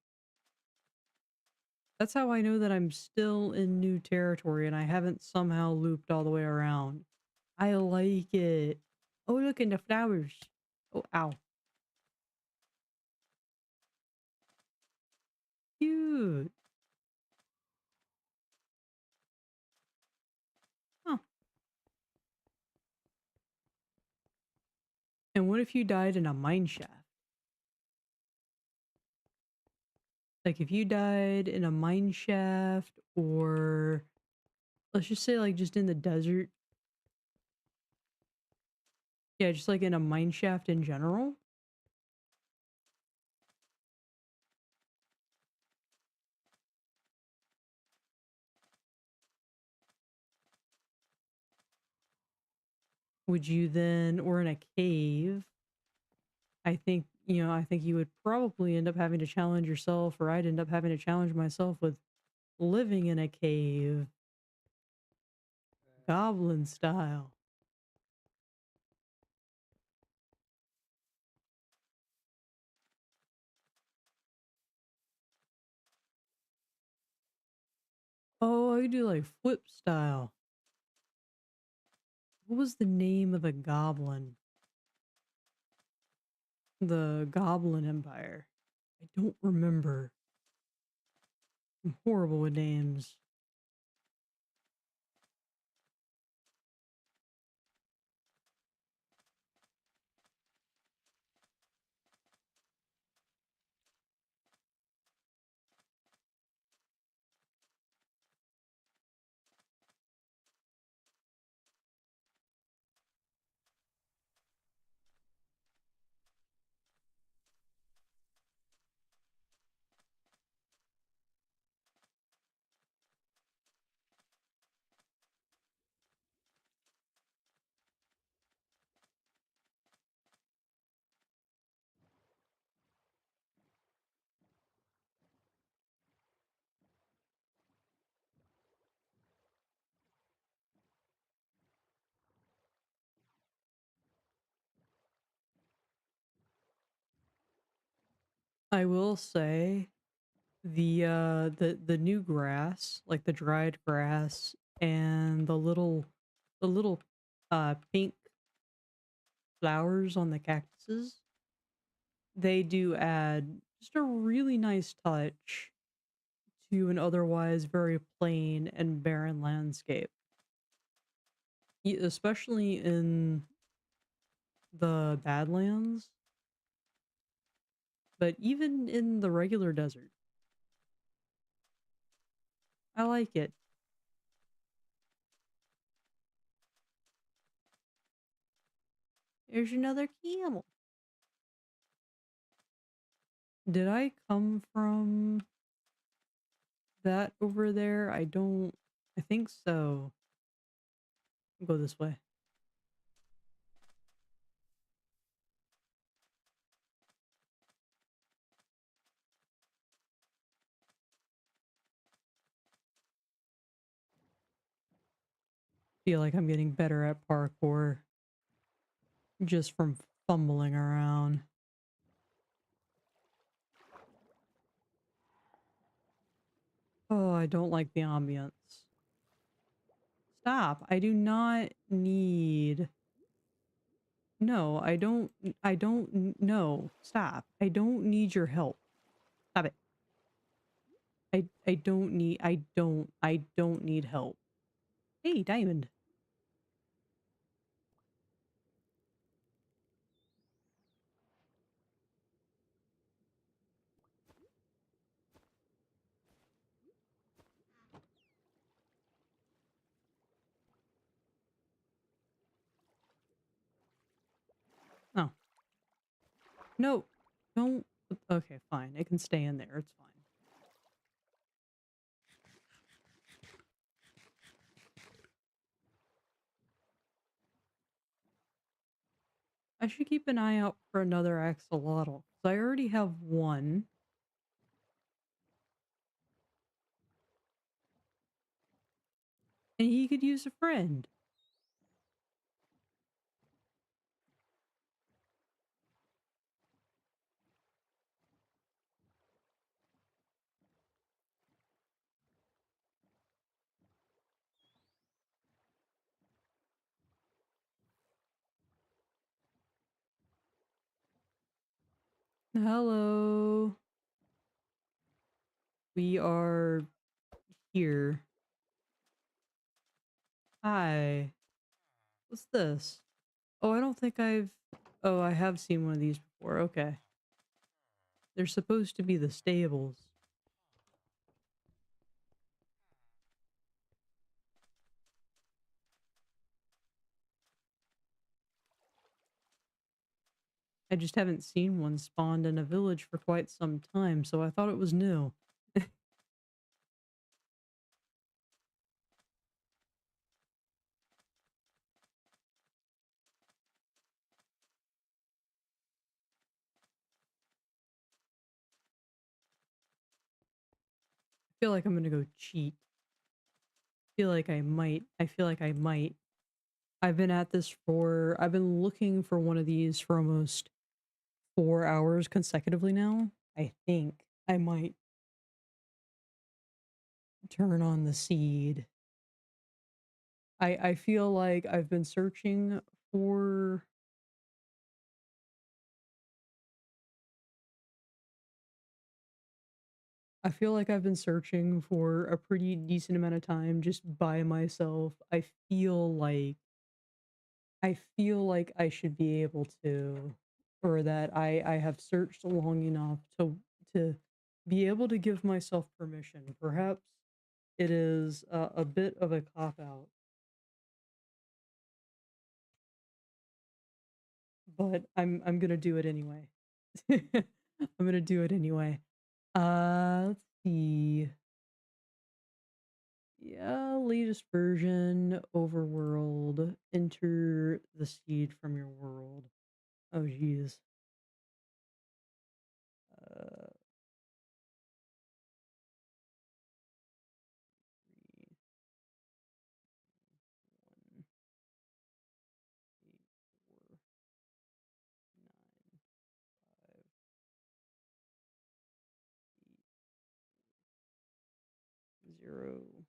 that's how I know that I'm still in new territory and I haven't somehow looped all the way around. I like it. Oh, look in the flowers. Oh, ow. Cute. Huh. And what if you died in a mine shaft? Like if you died in a mine shaft or let's just say like just in the desert. Yeah, just like in a mine shaft in general. Would you then, or in a cave, I think you would probably end up having to challenge yourself, or I'd end up having to challenge myself with living in a cave. Goblin style. Oh, I could do like flip style. What was the name of the goblin? The Goblin Empire. I don't remember. I'm horrible with names. I will say the new grass, like the dried grass and the little pink flowers on the cactuses, they do add just a really nice touch to an otherwise very plain and barren landscape. Especially in the Badlands, but even in the regular desert. I like it. There's another camel. Did I come from that over there? I don't. I think so. I'll go this way. Feel like I'm getting better at parkour just from fumbling around. Oh, I don't like the ambience. Stop. I do not need. No, I don't. I don't. No, stop. I don't need your help. Stop it. I don't need. I don't need help. Hey, diamond. Oh, no. Don't. Okay, fine. It can stay in there. It's fine. I should keep an eye out for another axolotl. 'Cause I already have one. And he could use a friend. Hello. We are here. Hi. What's this? Oh, I don't think I've... Oh, I have seen one of these before. Okay. They're supposed to be the stables. I just haven't seen one spawned in a village for quite some time, so I thought it was new. I feel like I'm gonna go cheat. feel like I might. I feel like I might. I've been looking for one of these for almost 4 hours consecutively now. I think I might turn on the seed. I feel like I've been searching for I feel like I've been searching for a pretty decent amount of time just by myself. I feel like I should be able to, or that I have searched long enough to be able to give myself permission. Perhaps it is a bit of a cop out, but I'm gonna do it anyway. I'm gonna do it anyway. Let's see. Yeah, latest version, overworld, enter the seed from your world. Oh, geez. Uh, 3, 1, 8, 4, 9, 5, 8, 0, 3,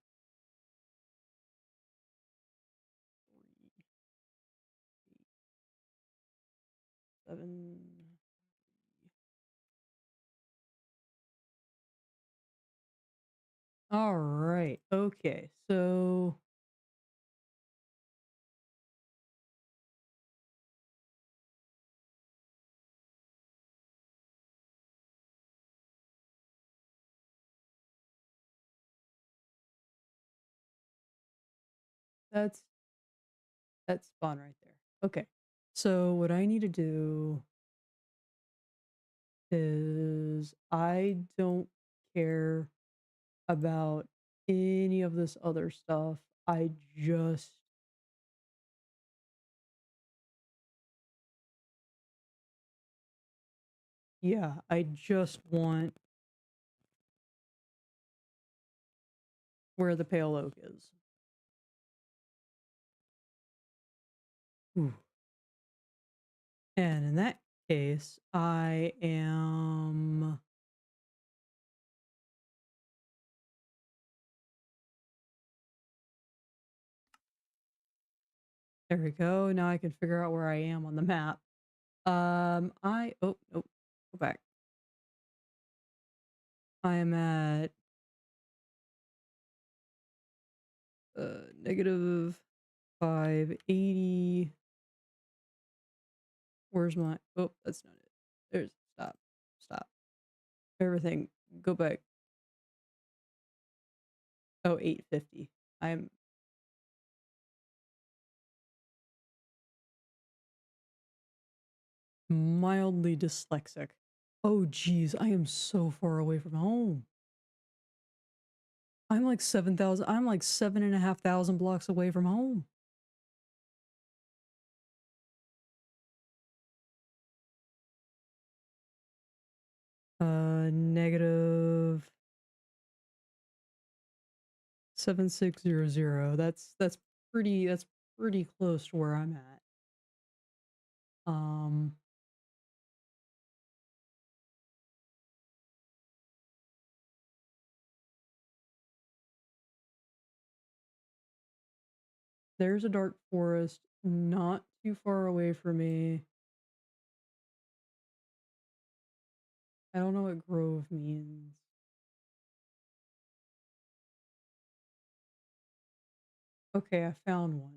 7. All right. Okay. So that's that's spawn right there. Okay. So what I need to do is I don't care about any of this other stuff. I just yeah, I just want where the pale oak is. Ooh. And in that case, I am there we go. Now I can figure out where I am on the map. I oh nope, go back. I am at negative 580. Where's my oh that's not it. There's stop. Everything go back. Oh 850. I'm mildly dyslexic. Oh geez, I am so far away from home. I'm like 7,000. I'm like 7,500 blocks away from home. Negative 7600. That's pretty close to where I'm at. Um, there's a dark forest not too far away from me. I don't know what grove means. Okay, I found one.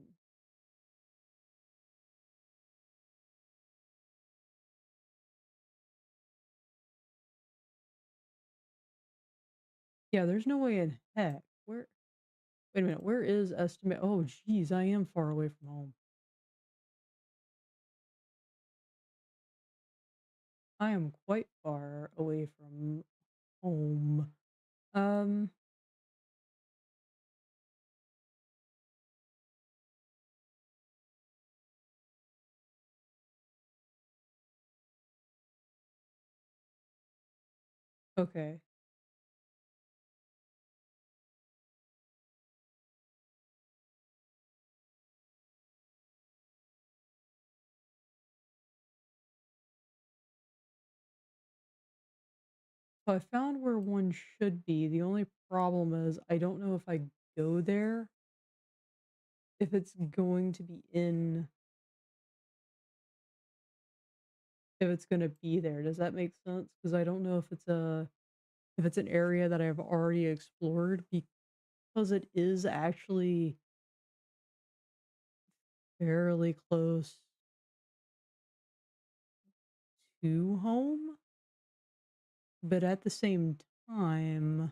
Yeah, there's no way in heck. Where wait a minute, where is estimate? Oh geez, I am far away from home. I am quite far away from home. Um, okay. So I found where one should be. The only problem is I don't know if I go there, if it's going to be in, if it's going to be there. Does that make sense? Because I don't know if it's an area that I've already explored because it is actually fairly close to home, but at the same time,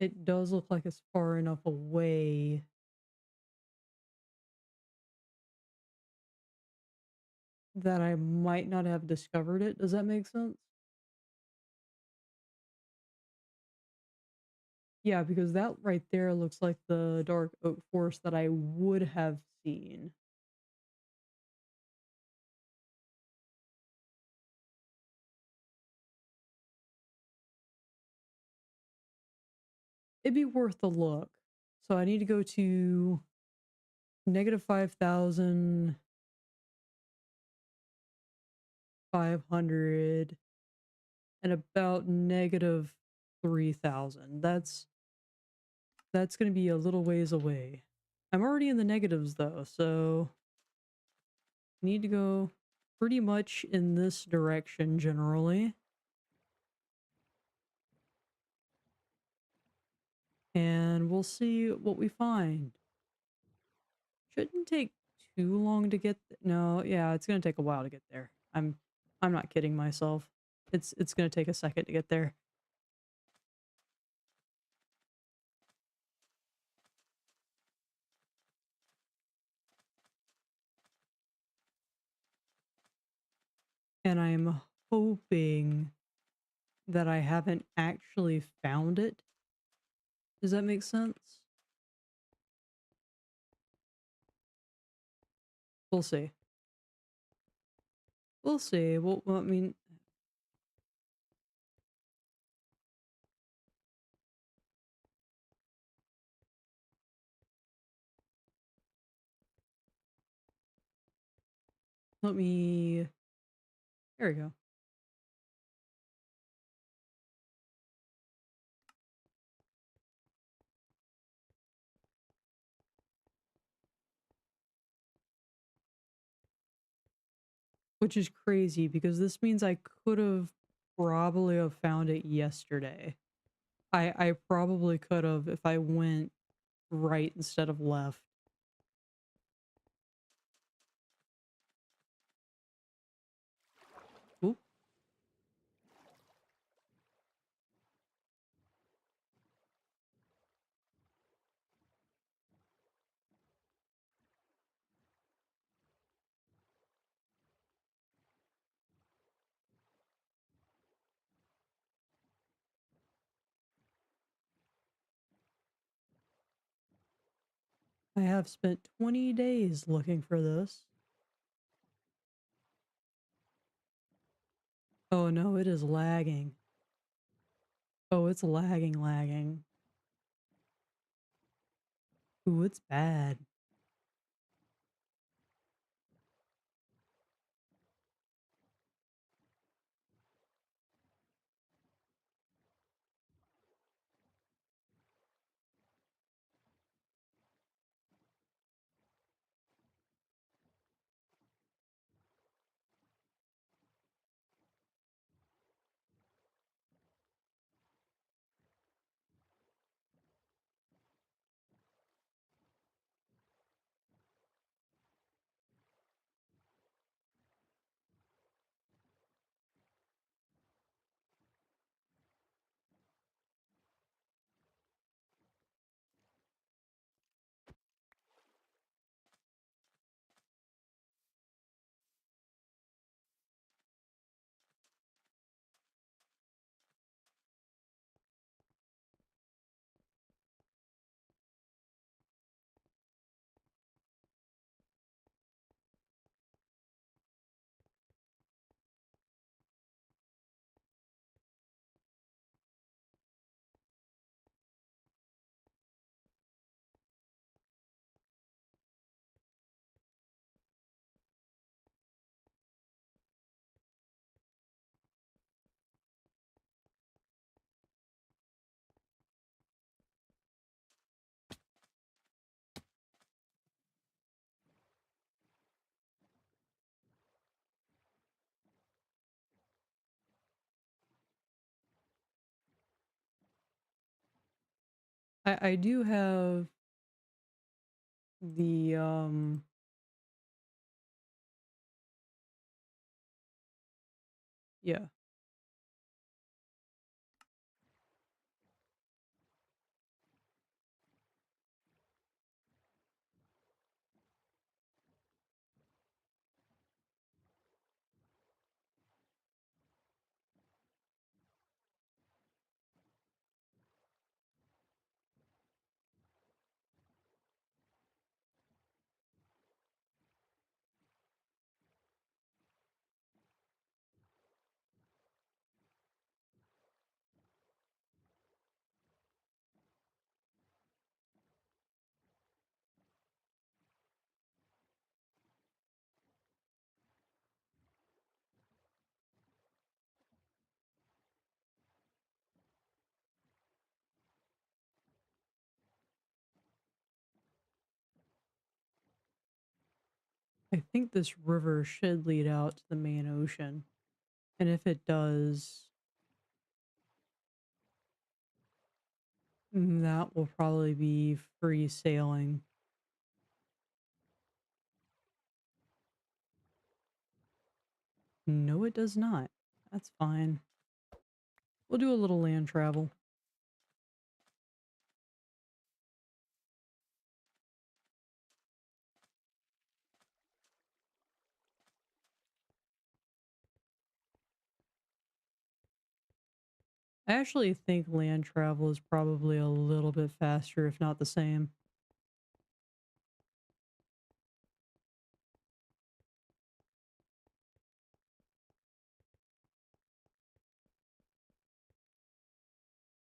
it does look like it's far enough away that I might not have discovered it. Does that make sense? Yeah, because that right there looks like the dark oak forest that I would have seen. It'd be worth the look. So I need to go to negative 5,500 and about negative 3,000. That's going to be a little ways away. I'm already in the negatives though, so I need to go pretty much in this direction generally. And we'll see what we find. Shouldn't take too long to get no, yeah, it's gonna take a while to get there. I'm not kidding myself. It's gonna take a second to get there. And I'm hoping that I haven't actually found it. Does that make sense? We'll see. We'll see. Well, I mean, let me. There we go. Which is crazy because this means I could have probably have found it yesterday. I probably could have if I went right instead of left. Oop. I have spent 20 days looking for this. Oh no, it is lagging. Oh, it's lagging. Ooh, it's bad. I do have the yeah. I think this river should lead out to the main ocean. And if it does, that will probably be free sailing. No, it does not. That's fine. We'll do a little land travel. I actually think land travel is probably a little bit faster, if not the same.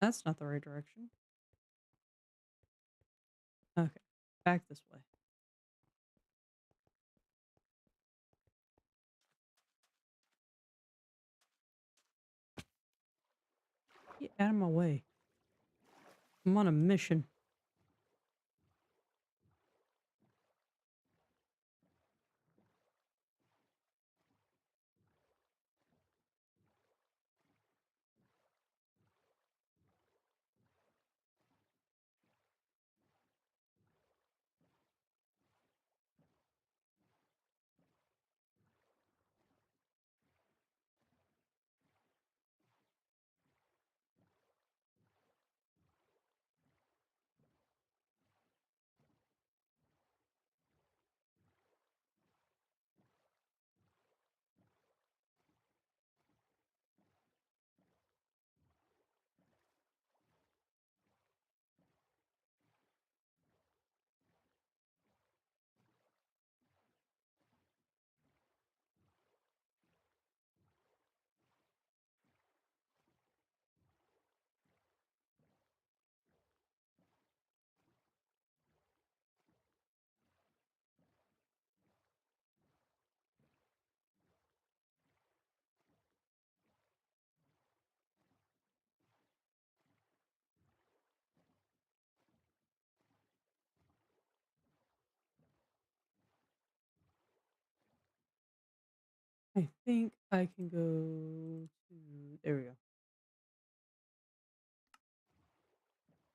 That's not the right direction. Okay, back this way. Get out of my way. I'm on a mission. I think I can go to... There we go.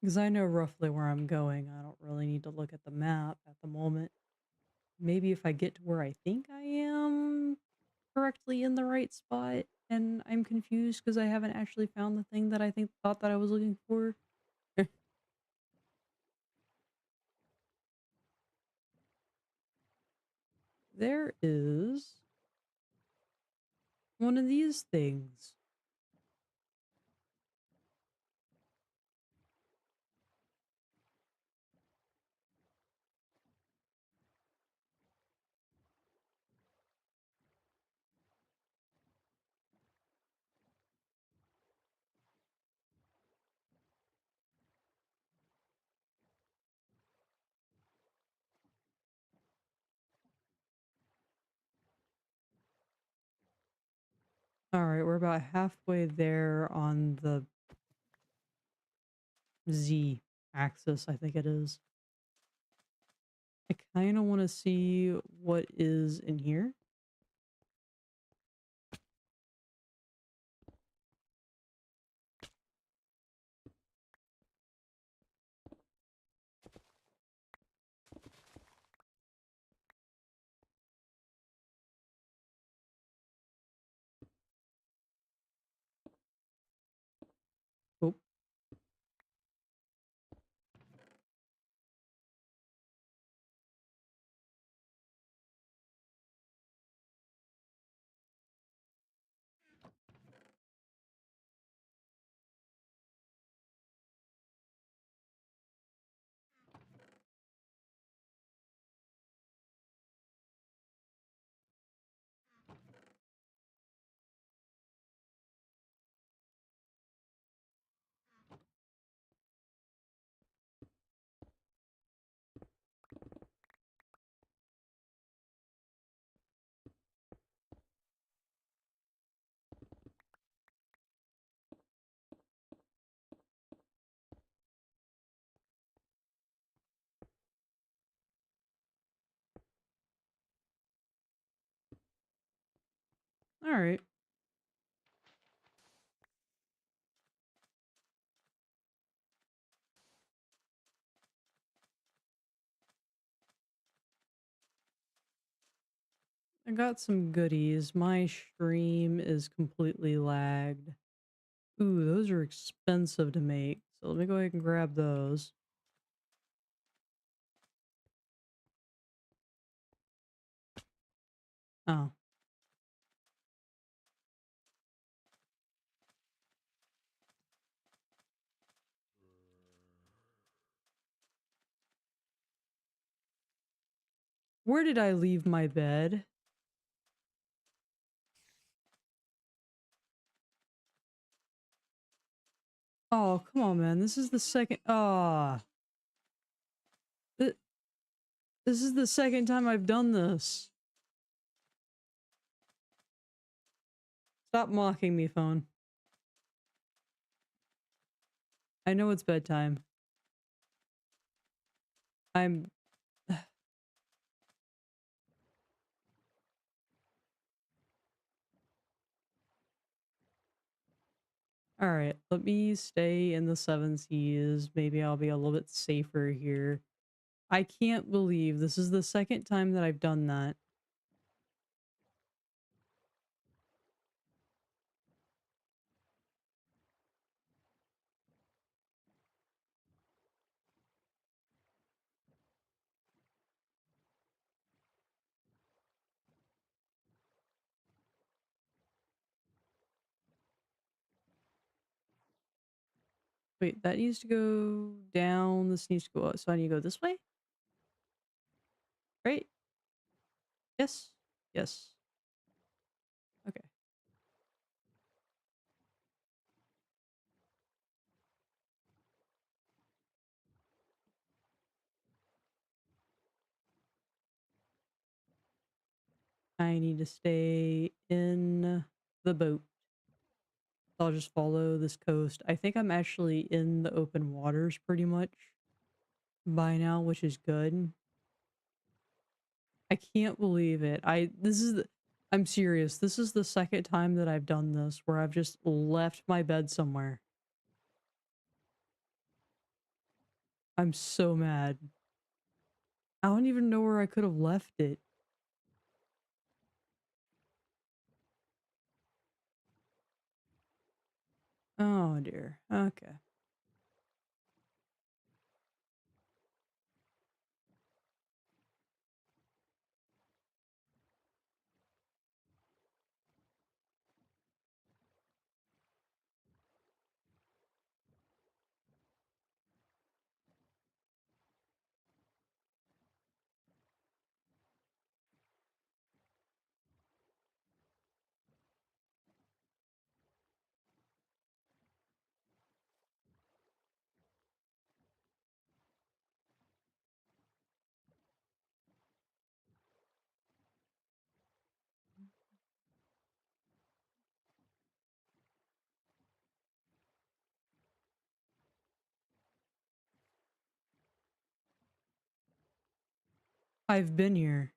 Because I know roughly where I'm going. I don't really need to look at the map at the moment. Maybe if I get to where I think I am correctly in the right spot and I'm confused because I haven't actually found the thing that I thought that I was looking for. There is one of these things. All right, we're about halfway there on the Z axis, I think it is. I kind of want to see what is in here. All right. I got some goodies. My stream is completely lagged. Ooh, those are expensive to make. So let me go ahead and grab those. Oh. Where did I leave my bed? Oh, come on, man. This is the second. Ah. This is the second time I've done this. Stop mocking me, phone. I know it's bedtime. I'm... Alright, let me stay in the seven seas. Maybe I'll be a little bit safer here. I can't believe this is the second time that I've done that. Wait, that needs to go down. This needs to go up. So I need to go this way? Right? Yes? Yes. Okay. I need to stay in the boat. I'll just follow this coast. I think I'm actually in the open waters pretty much by now, which is good. I can't believe it. I'm serious. This is the second time that I've done this where I've just left my bed somewhere. I'm so mad. I don't even know where I could have left it. Oh dear. Okay. I've been here.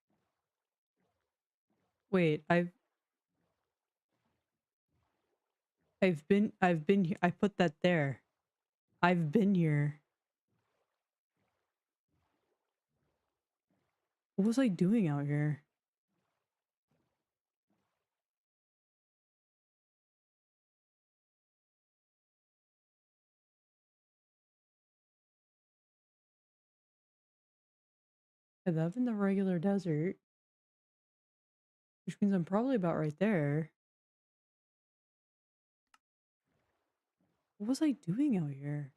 Wait, I've been here. I put that there. I've been here. What was I doing out here? I live in the regular desert, which means I'm probably about right there. What was I doing out here?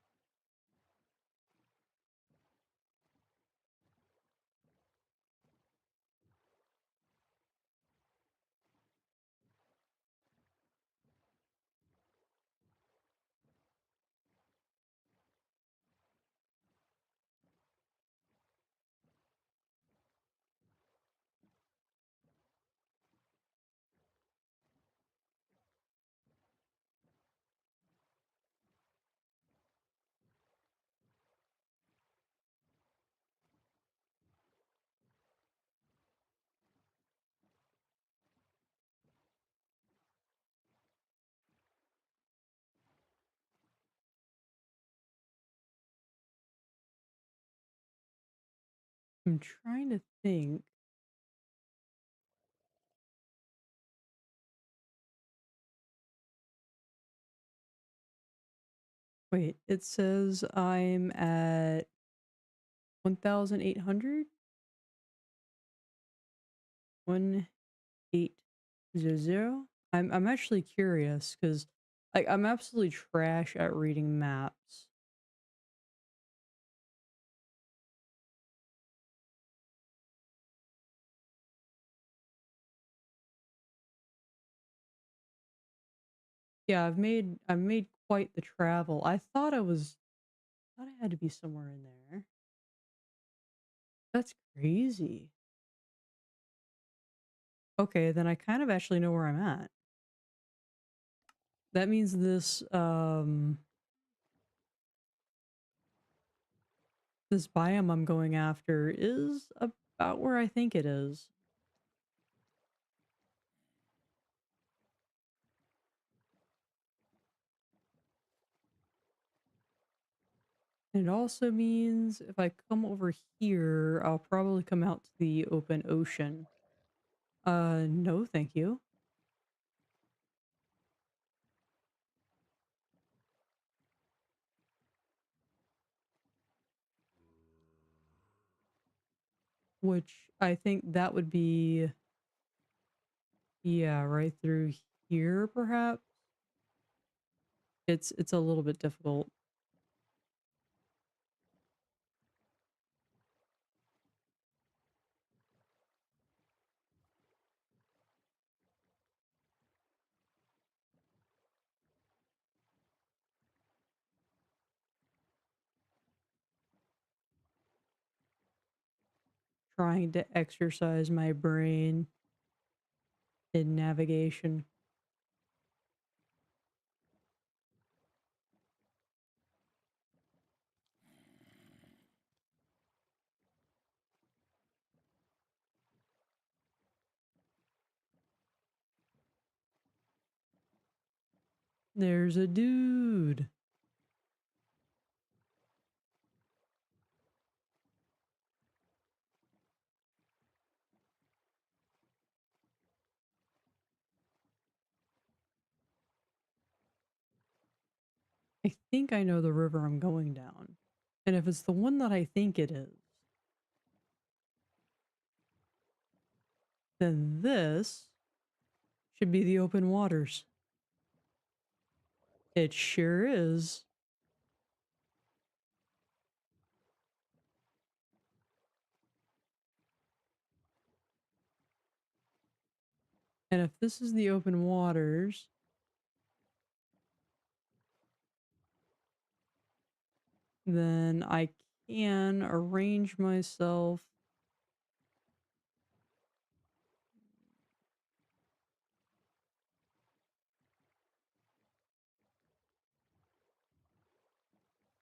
I'm trying to think. Wait, it says I'm at 1,800? 1800? I'm actually curious because I'm absolutely trash at reading maps. Yeah, I've made quite the travel. I thought I had to be somewhere in there. That's crazy. Okay, then I kind of actually know where I'm at. That means this biome I'm going after is about where I think it is. And it also means if I come over here, I'll probably come out to the open ocean. No, thank you. Which I think that would be, yeah, right through here, perhaps. It's a little bit difficult. Trying to exercise my brain in navigation. There's a dude. I think I know the river I'm going down. And if it's the one that I think it is, then this should be the open waters. It sure is. And if this is the open waters, then I can arrange myself.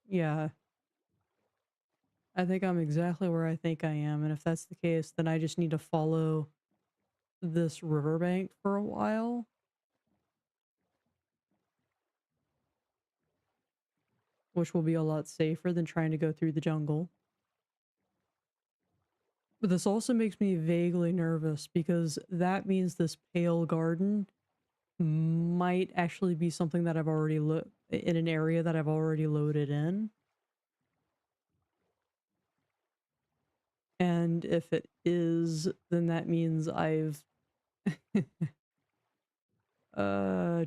Yeah, I think I'm exactly where I think I am. And if that's the case, then I just need to follow this riverbank for a while, which will be a lot safer than trying to go through the jungle. But this also makes me vaguely nervous because that means this pale garden might actually be something that I've already in an area that I've already loaded in. And if it is, then that means I've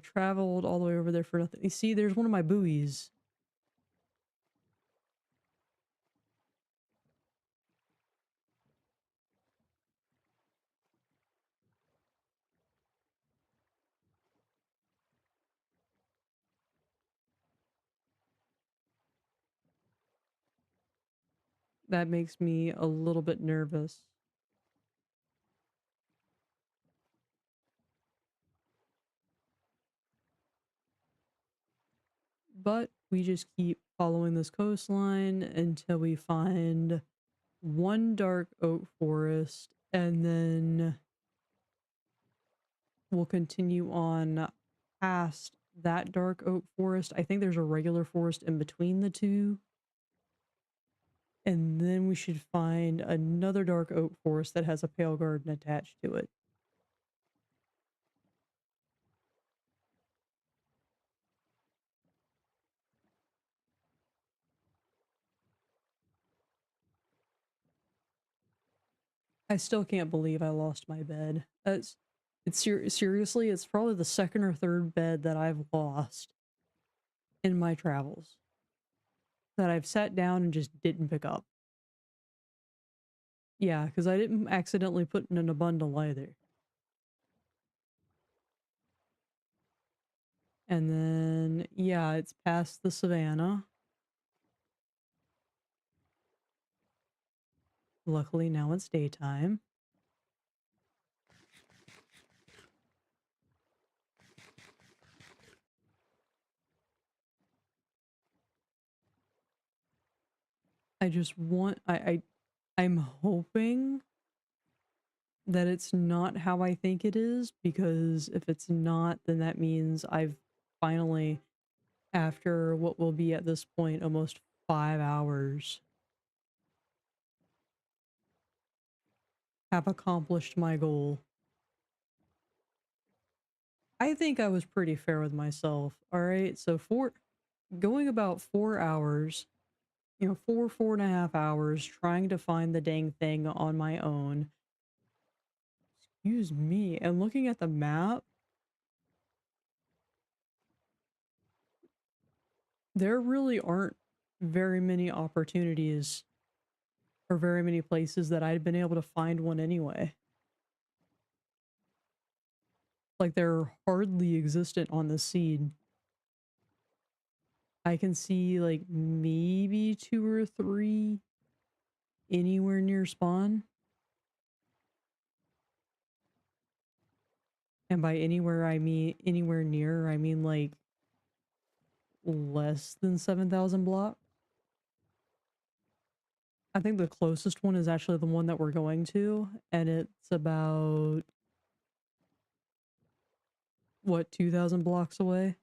traveled all the way over there for nothing. You see, there's one of my buoys. That makes me a little bit nervous. But we just keep following this coastline until we find one dark oak forest, and then we'll continue on past that dark oak forest. I think there's a regular forest in between the two. And then we should find another dark oak forest that has a pale garden attached to it. I still can't believe I lost my bed. Seriously, it's probably the second or third bed that I've lost in my travels that I've sat down and just didn't pick up. Yeah, because I didn't accidentally put it in a bundle either. And then, yeah, it's past the savannah. Luckily, now it's daytime. I just want, I'm hoping that it's not how I think it is, because if it's not, then that means I've finally, after what will be at this point almost 5 hours, have accomplished my goal. I think I was pretty fair with myself. All right, so going about 4 hours, 4.5 hours trying to find the dang thing on my own. Excuse me. And looking at the map, there really aren't very many opportunities or very many places that I'd been able to find one anyway. Like, they're hardly existent on the seed. I can see like maybe 2 or 3 anywhere near spawn. And by anywhere I mean anywhere near, I mean like less than 7,000 blocks. I think the closest one is actually the one that we're going to, and it's about, what, 2,000 blocks away?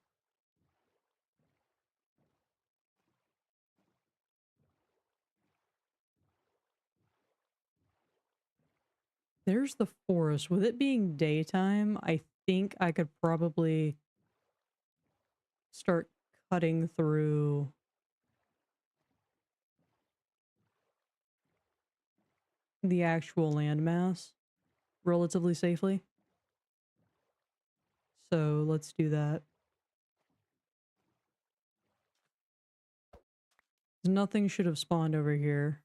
There's the forest. With it being daytime, I think I could probably start cutting through the actual landmass relatively safely. So let's do that. Nothing should have spawned over here.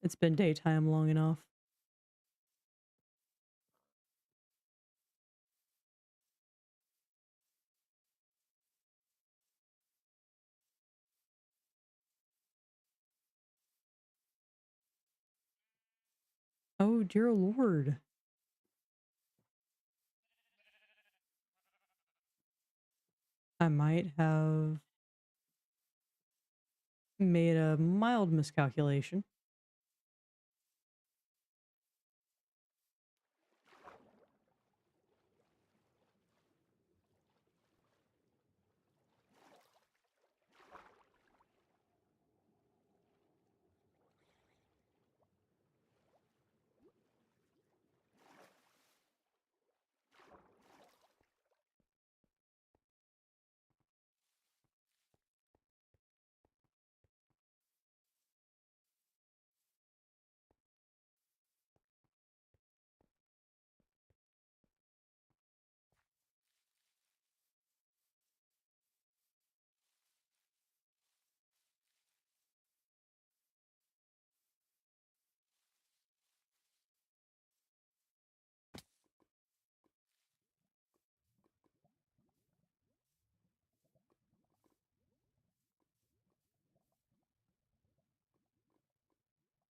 It's been daytime long enough. Oh, dear Lord. I might have made a mild miscalculation.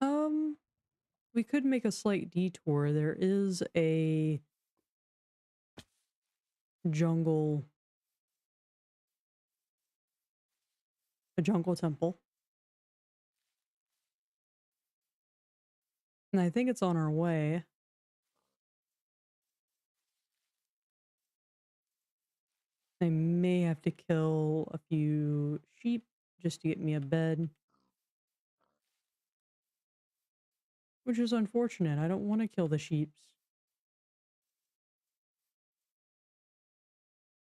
Um, we could make a slight detour. There is jungle, a jungle temple. And I think it's on our way. I may have to kill a few sheep just to get me a bed. which is unfortunate. I don't want to kill the sheeps.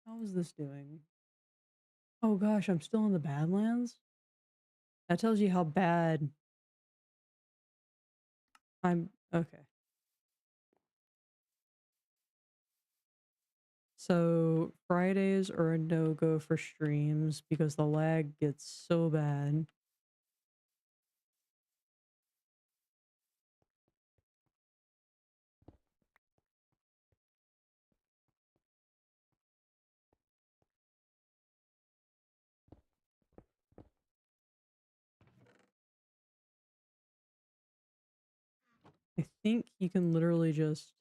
How is this doing? Oh gosh, I'm still in the Badlands? That tells you how bad I'm. Okay. So Fridays are a no-go for streams because the lag gets so bad. I think you can literally just...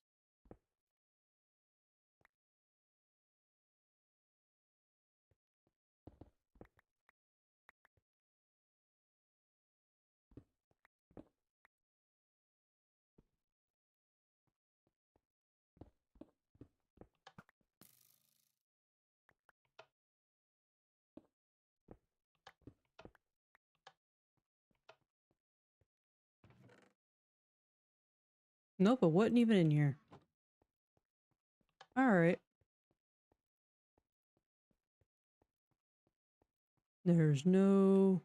Nope, it wasn't even in here. Alright. There's no...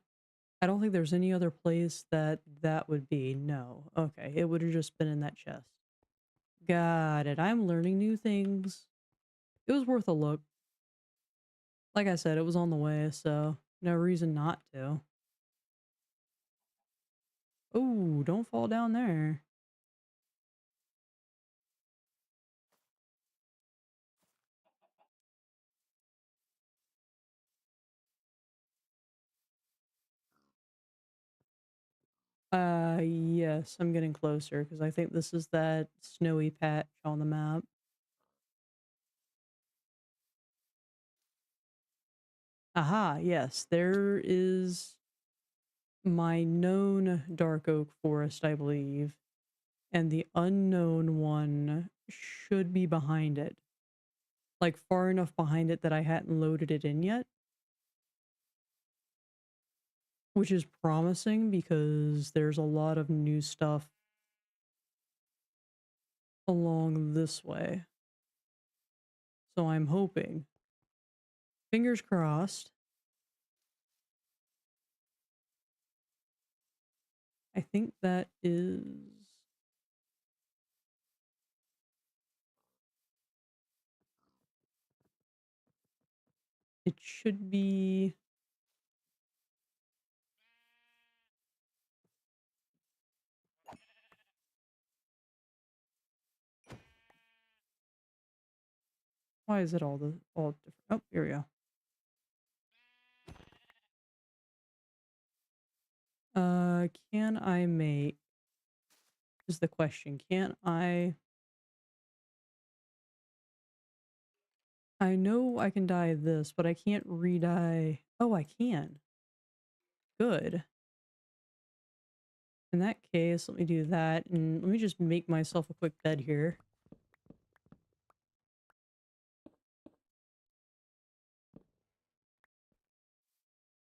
I don't think there's any other place that that would be. No. Okay, it would have just been in that chest. Got it. I'm learning new things. It was worth a look. Like I said, it was on the way, so no reason not to. Oh, don't fall down there. Yes, I'm getting closer because I think this is that snowy patch on the map. Aha, yes, there is my known dark oak forest, I believe, and the unknown one should be behind it. Like far enough behind it that I hadn't loaded it in yet, which is promising because there's a lot of new stuff along this way. So I'm hoping. Fingers crossed. I think that is... It should be... Why is it all different? Oh, here we go. Can I make... Is the question. Can I... I know I can dye this, but I can't re-dye... Oh, I can. Good. In that case, let me do that, and let me just make myself a quick bed here.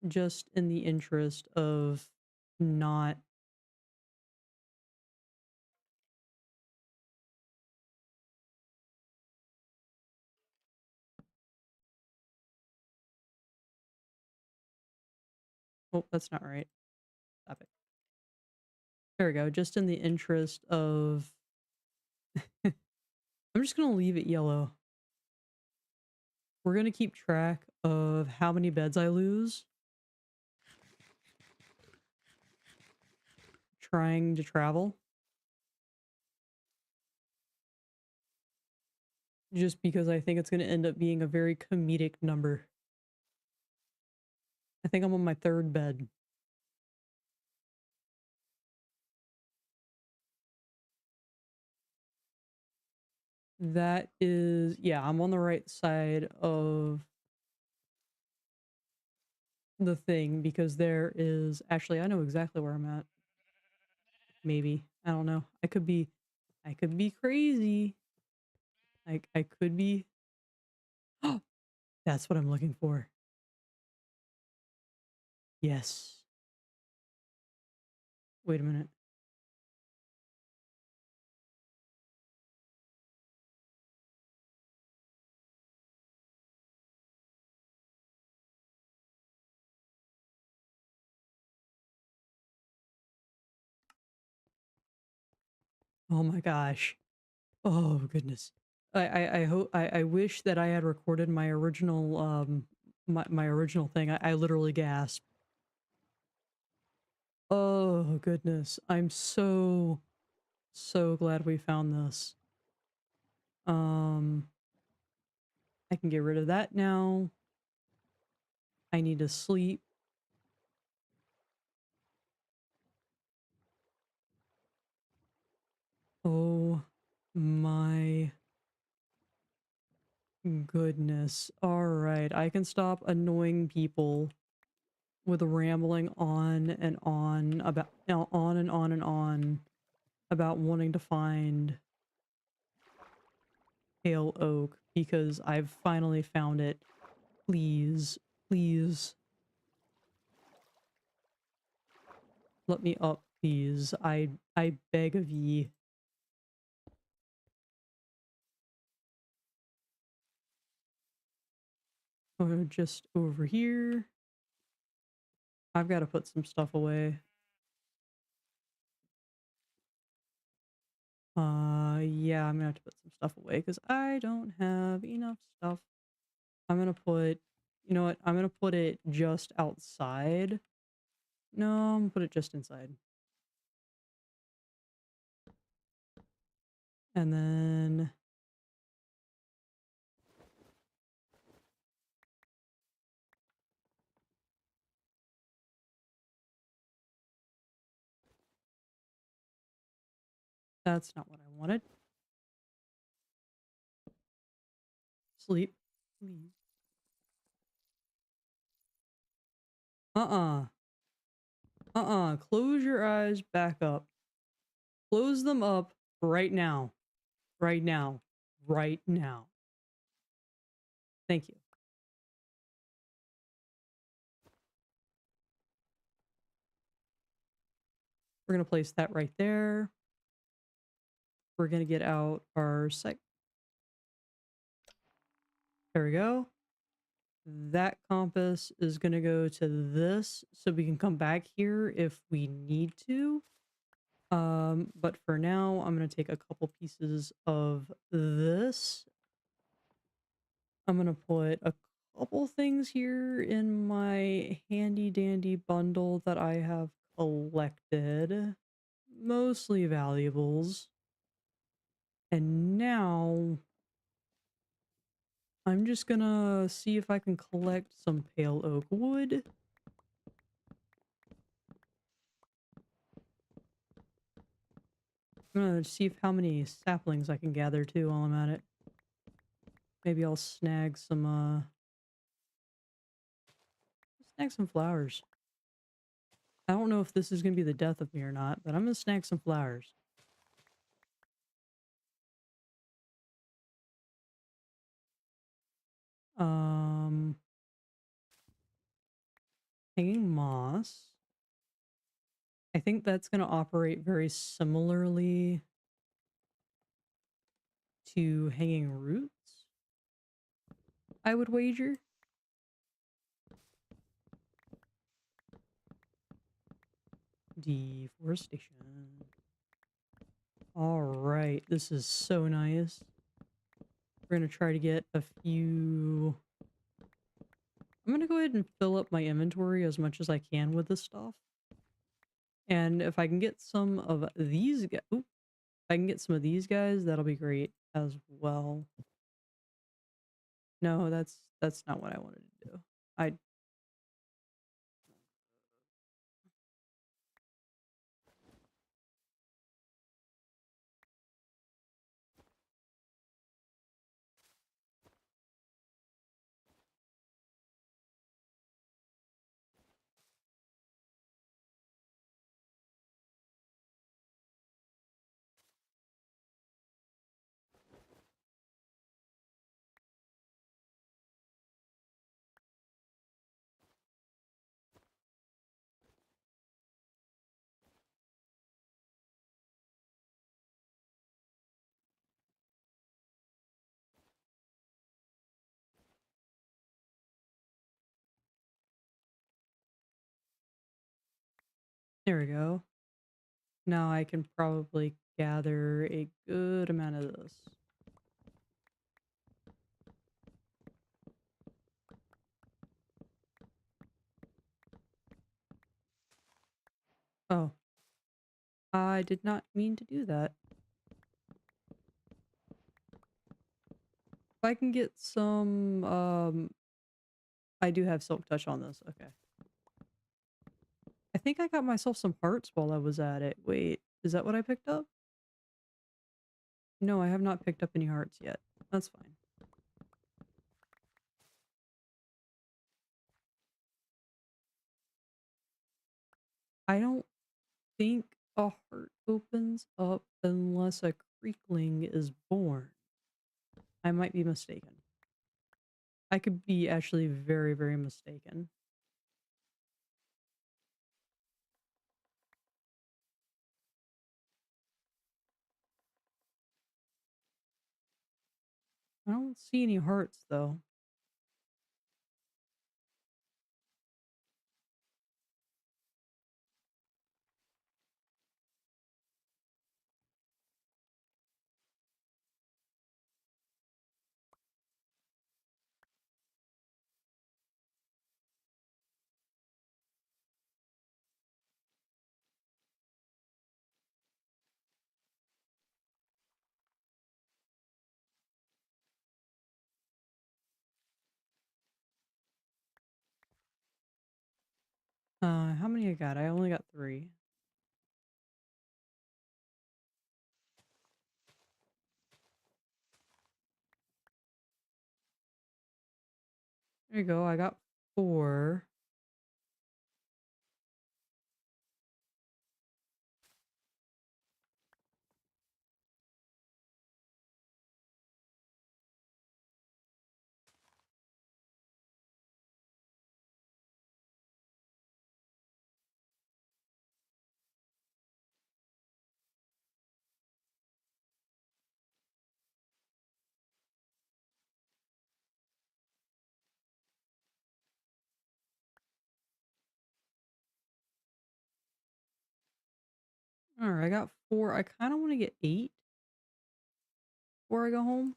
Just in the interest of not... Oh, that's not right. Stop it. There we go. Just in the interest of... I'm just gonna leave it yellow. We're gonna keep track of how many beds I lose trying to travel. Just because I think it's gonna end up being a very comedic number. I think I'm on my third bed. That is... Yeah, I'm on the right side of the thing because there is... Actually, I know exactly where I'm at. Maybe. I don't know. I could be crazy. I could be... Oh, that's what I'm looking for. Yes. Wait a minute. Oh my gosh. Oh goodness. I hope I wish that I had recorded my original my original thing. I literally gasped. Oh goodness. I'm so glad we found this. Um I can get rid of that now. I need to sleep. Oh my goodness. All right. I can stop annoying people with rambling on and on about on and on and on about wanting to find pale oak because I've finally found it. Please, please let me up, please. I beg of ye. Or just over here. I've got to put some stuff away. Yeah, I'm gonna have to put some stuff away because I don't have enough stuff. I'm gonna put, you know what? I'm gonna put it just outside. No, I'm gonna put it just inside. And then that's not what I wanted. Sleep. Please. Uh-uh. Uh-uh. Close your eyes back up. Close them up right now. Right now. Right now. Thank you. We're gonna place that right there. We're gonna get out our sec. There we go. That compass is gonna go to this so we can come back here if we need to. But for now, I'm gonna take a couple pieces of this. I'm gonna put a couple things here in my handy dandy bundle that I have collected. Mostly valuables. And now I'm just gonna see if I can collect some pale oak wood. I'm gonna see if how many saplings I can gather too while I'm at it. Maybe I'll snag some flowers. I don't know if this is gonna be the death of me or not, but I'm gonna snag some flowers. Um, Hanging moss. I think that's gonna operate very similarly to hanging roots, I would wager. Deforestation. All right, this is so nice. We're gonna try to get a few. I'm gonna go ahead and fill up my inventory as much as I can with this stuff. And if I can get some of these guys, if I can get some of these guys, that'll be great as well. No, that's not what I wanted to do. I There we go. Now I can probably gather a good amount of this. Oh, I did not mean to do that. If I can get some, I do have silk touch on this. Okay. I think I got myself some hearts while I was at it. Wait, is that what I picked up? No, I have not picked up any hearts yet. That's fine. I don't think a heart opens up unless a creekling is born. I might be mistaken. I could be actually very, very mistaken. I don't see any hearts though. How many I got? I only got 3. There you go. I got 4. All right, I got 4. I kind of want to get 8 before I go home.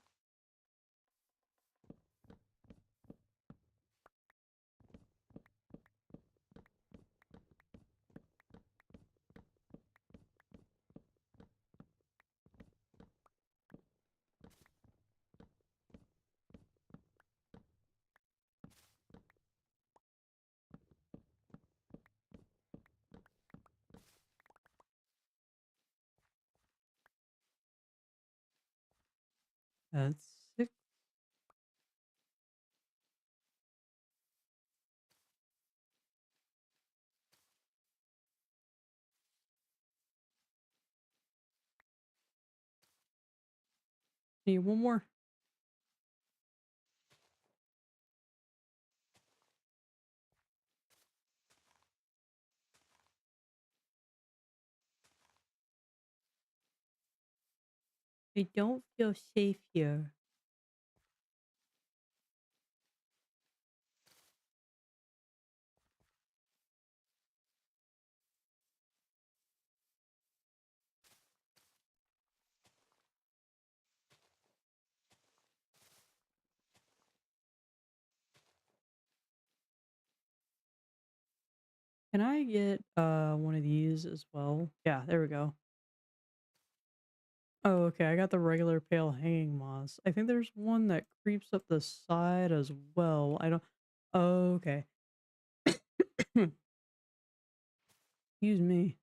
That's 6. Need one more. I don't feel safe here. Can I get one of these as well? Yeah, there we go. Oh, okay. I got the regular pale hanging moss. I think there's one that creeps up the side as well. I don't. Oh, okay. Excuse me.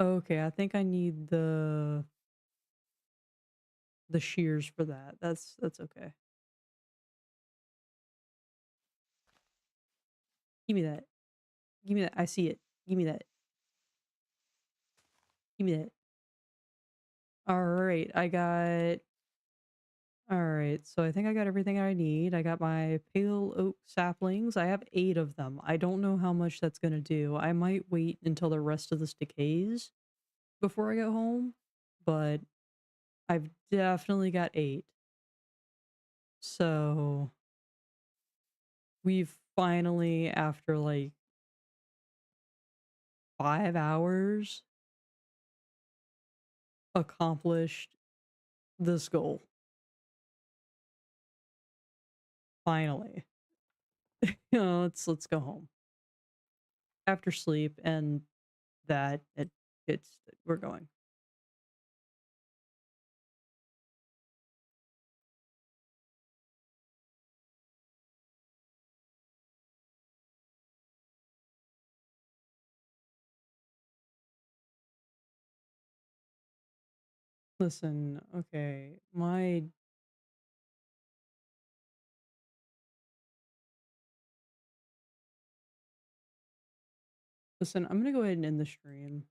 Okay, I think I need the shears for that. That's okay. Give me that. Give me that. I see it. Give me that. Give me that. All right, I got. All right, so I think I got everything I need. I got my pale oak saplings. I have 8 of them. I don't know how much that's gonna do. I might wait until the rest of this decays before I go home, but I've definitely got 8. So we've finally, after like 5 hours, accomplished this goal. Finally. Let's go home. After sleep and that it's we're going. Listen, okay, listen, I'm gonna go ahead and end the stream.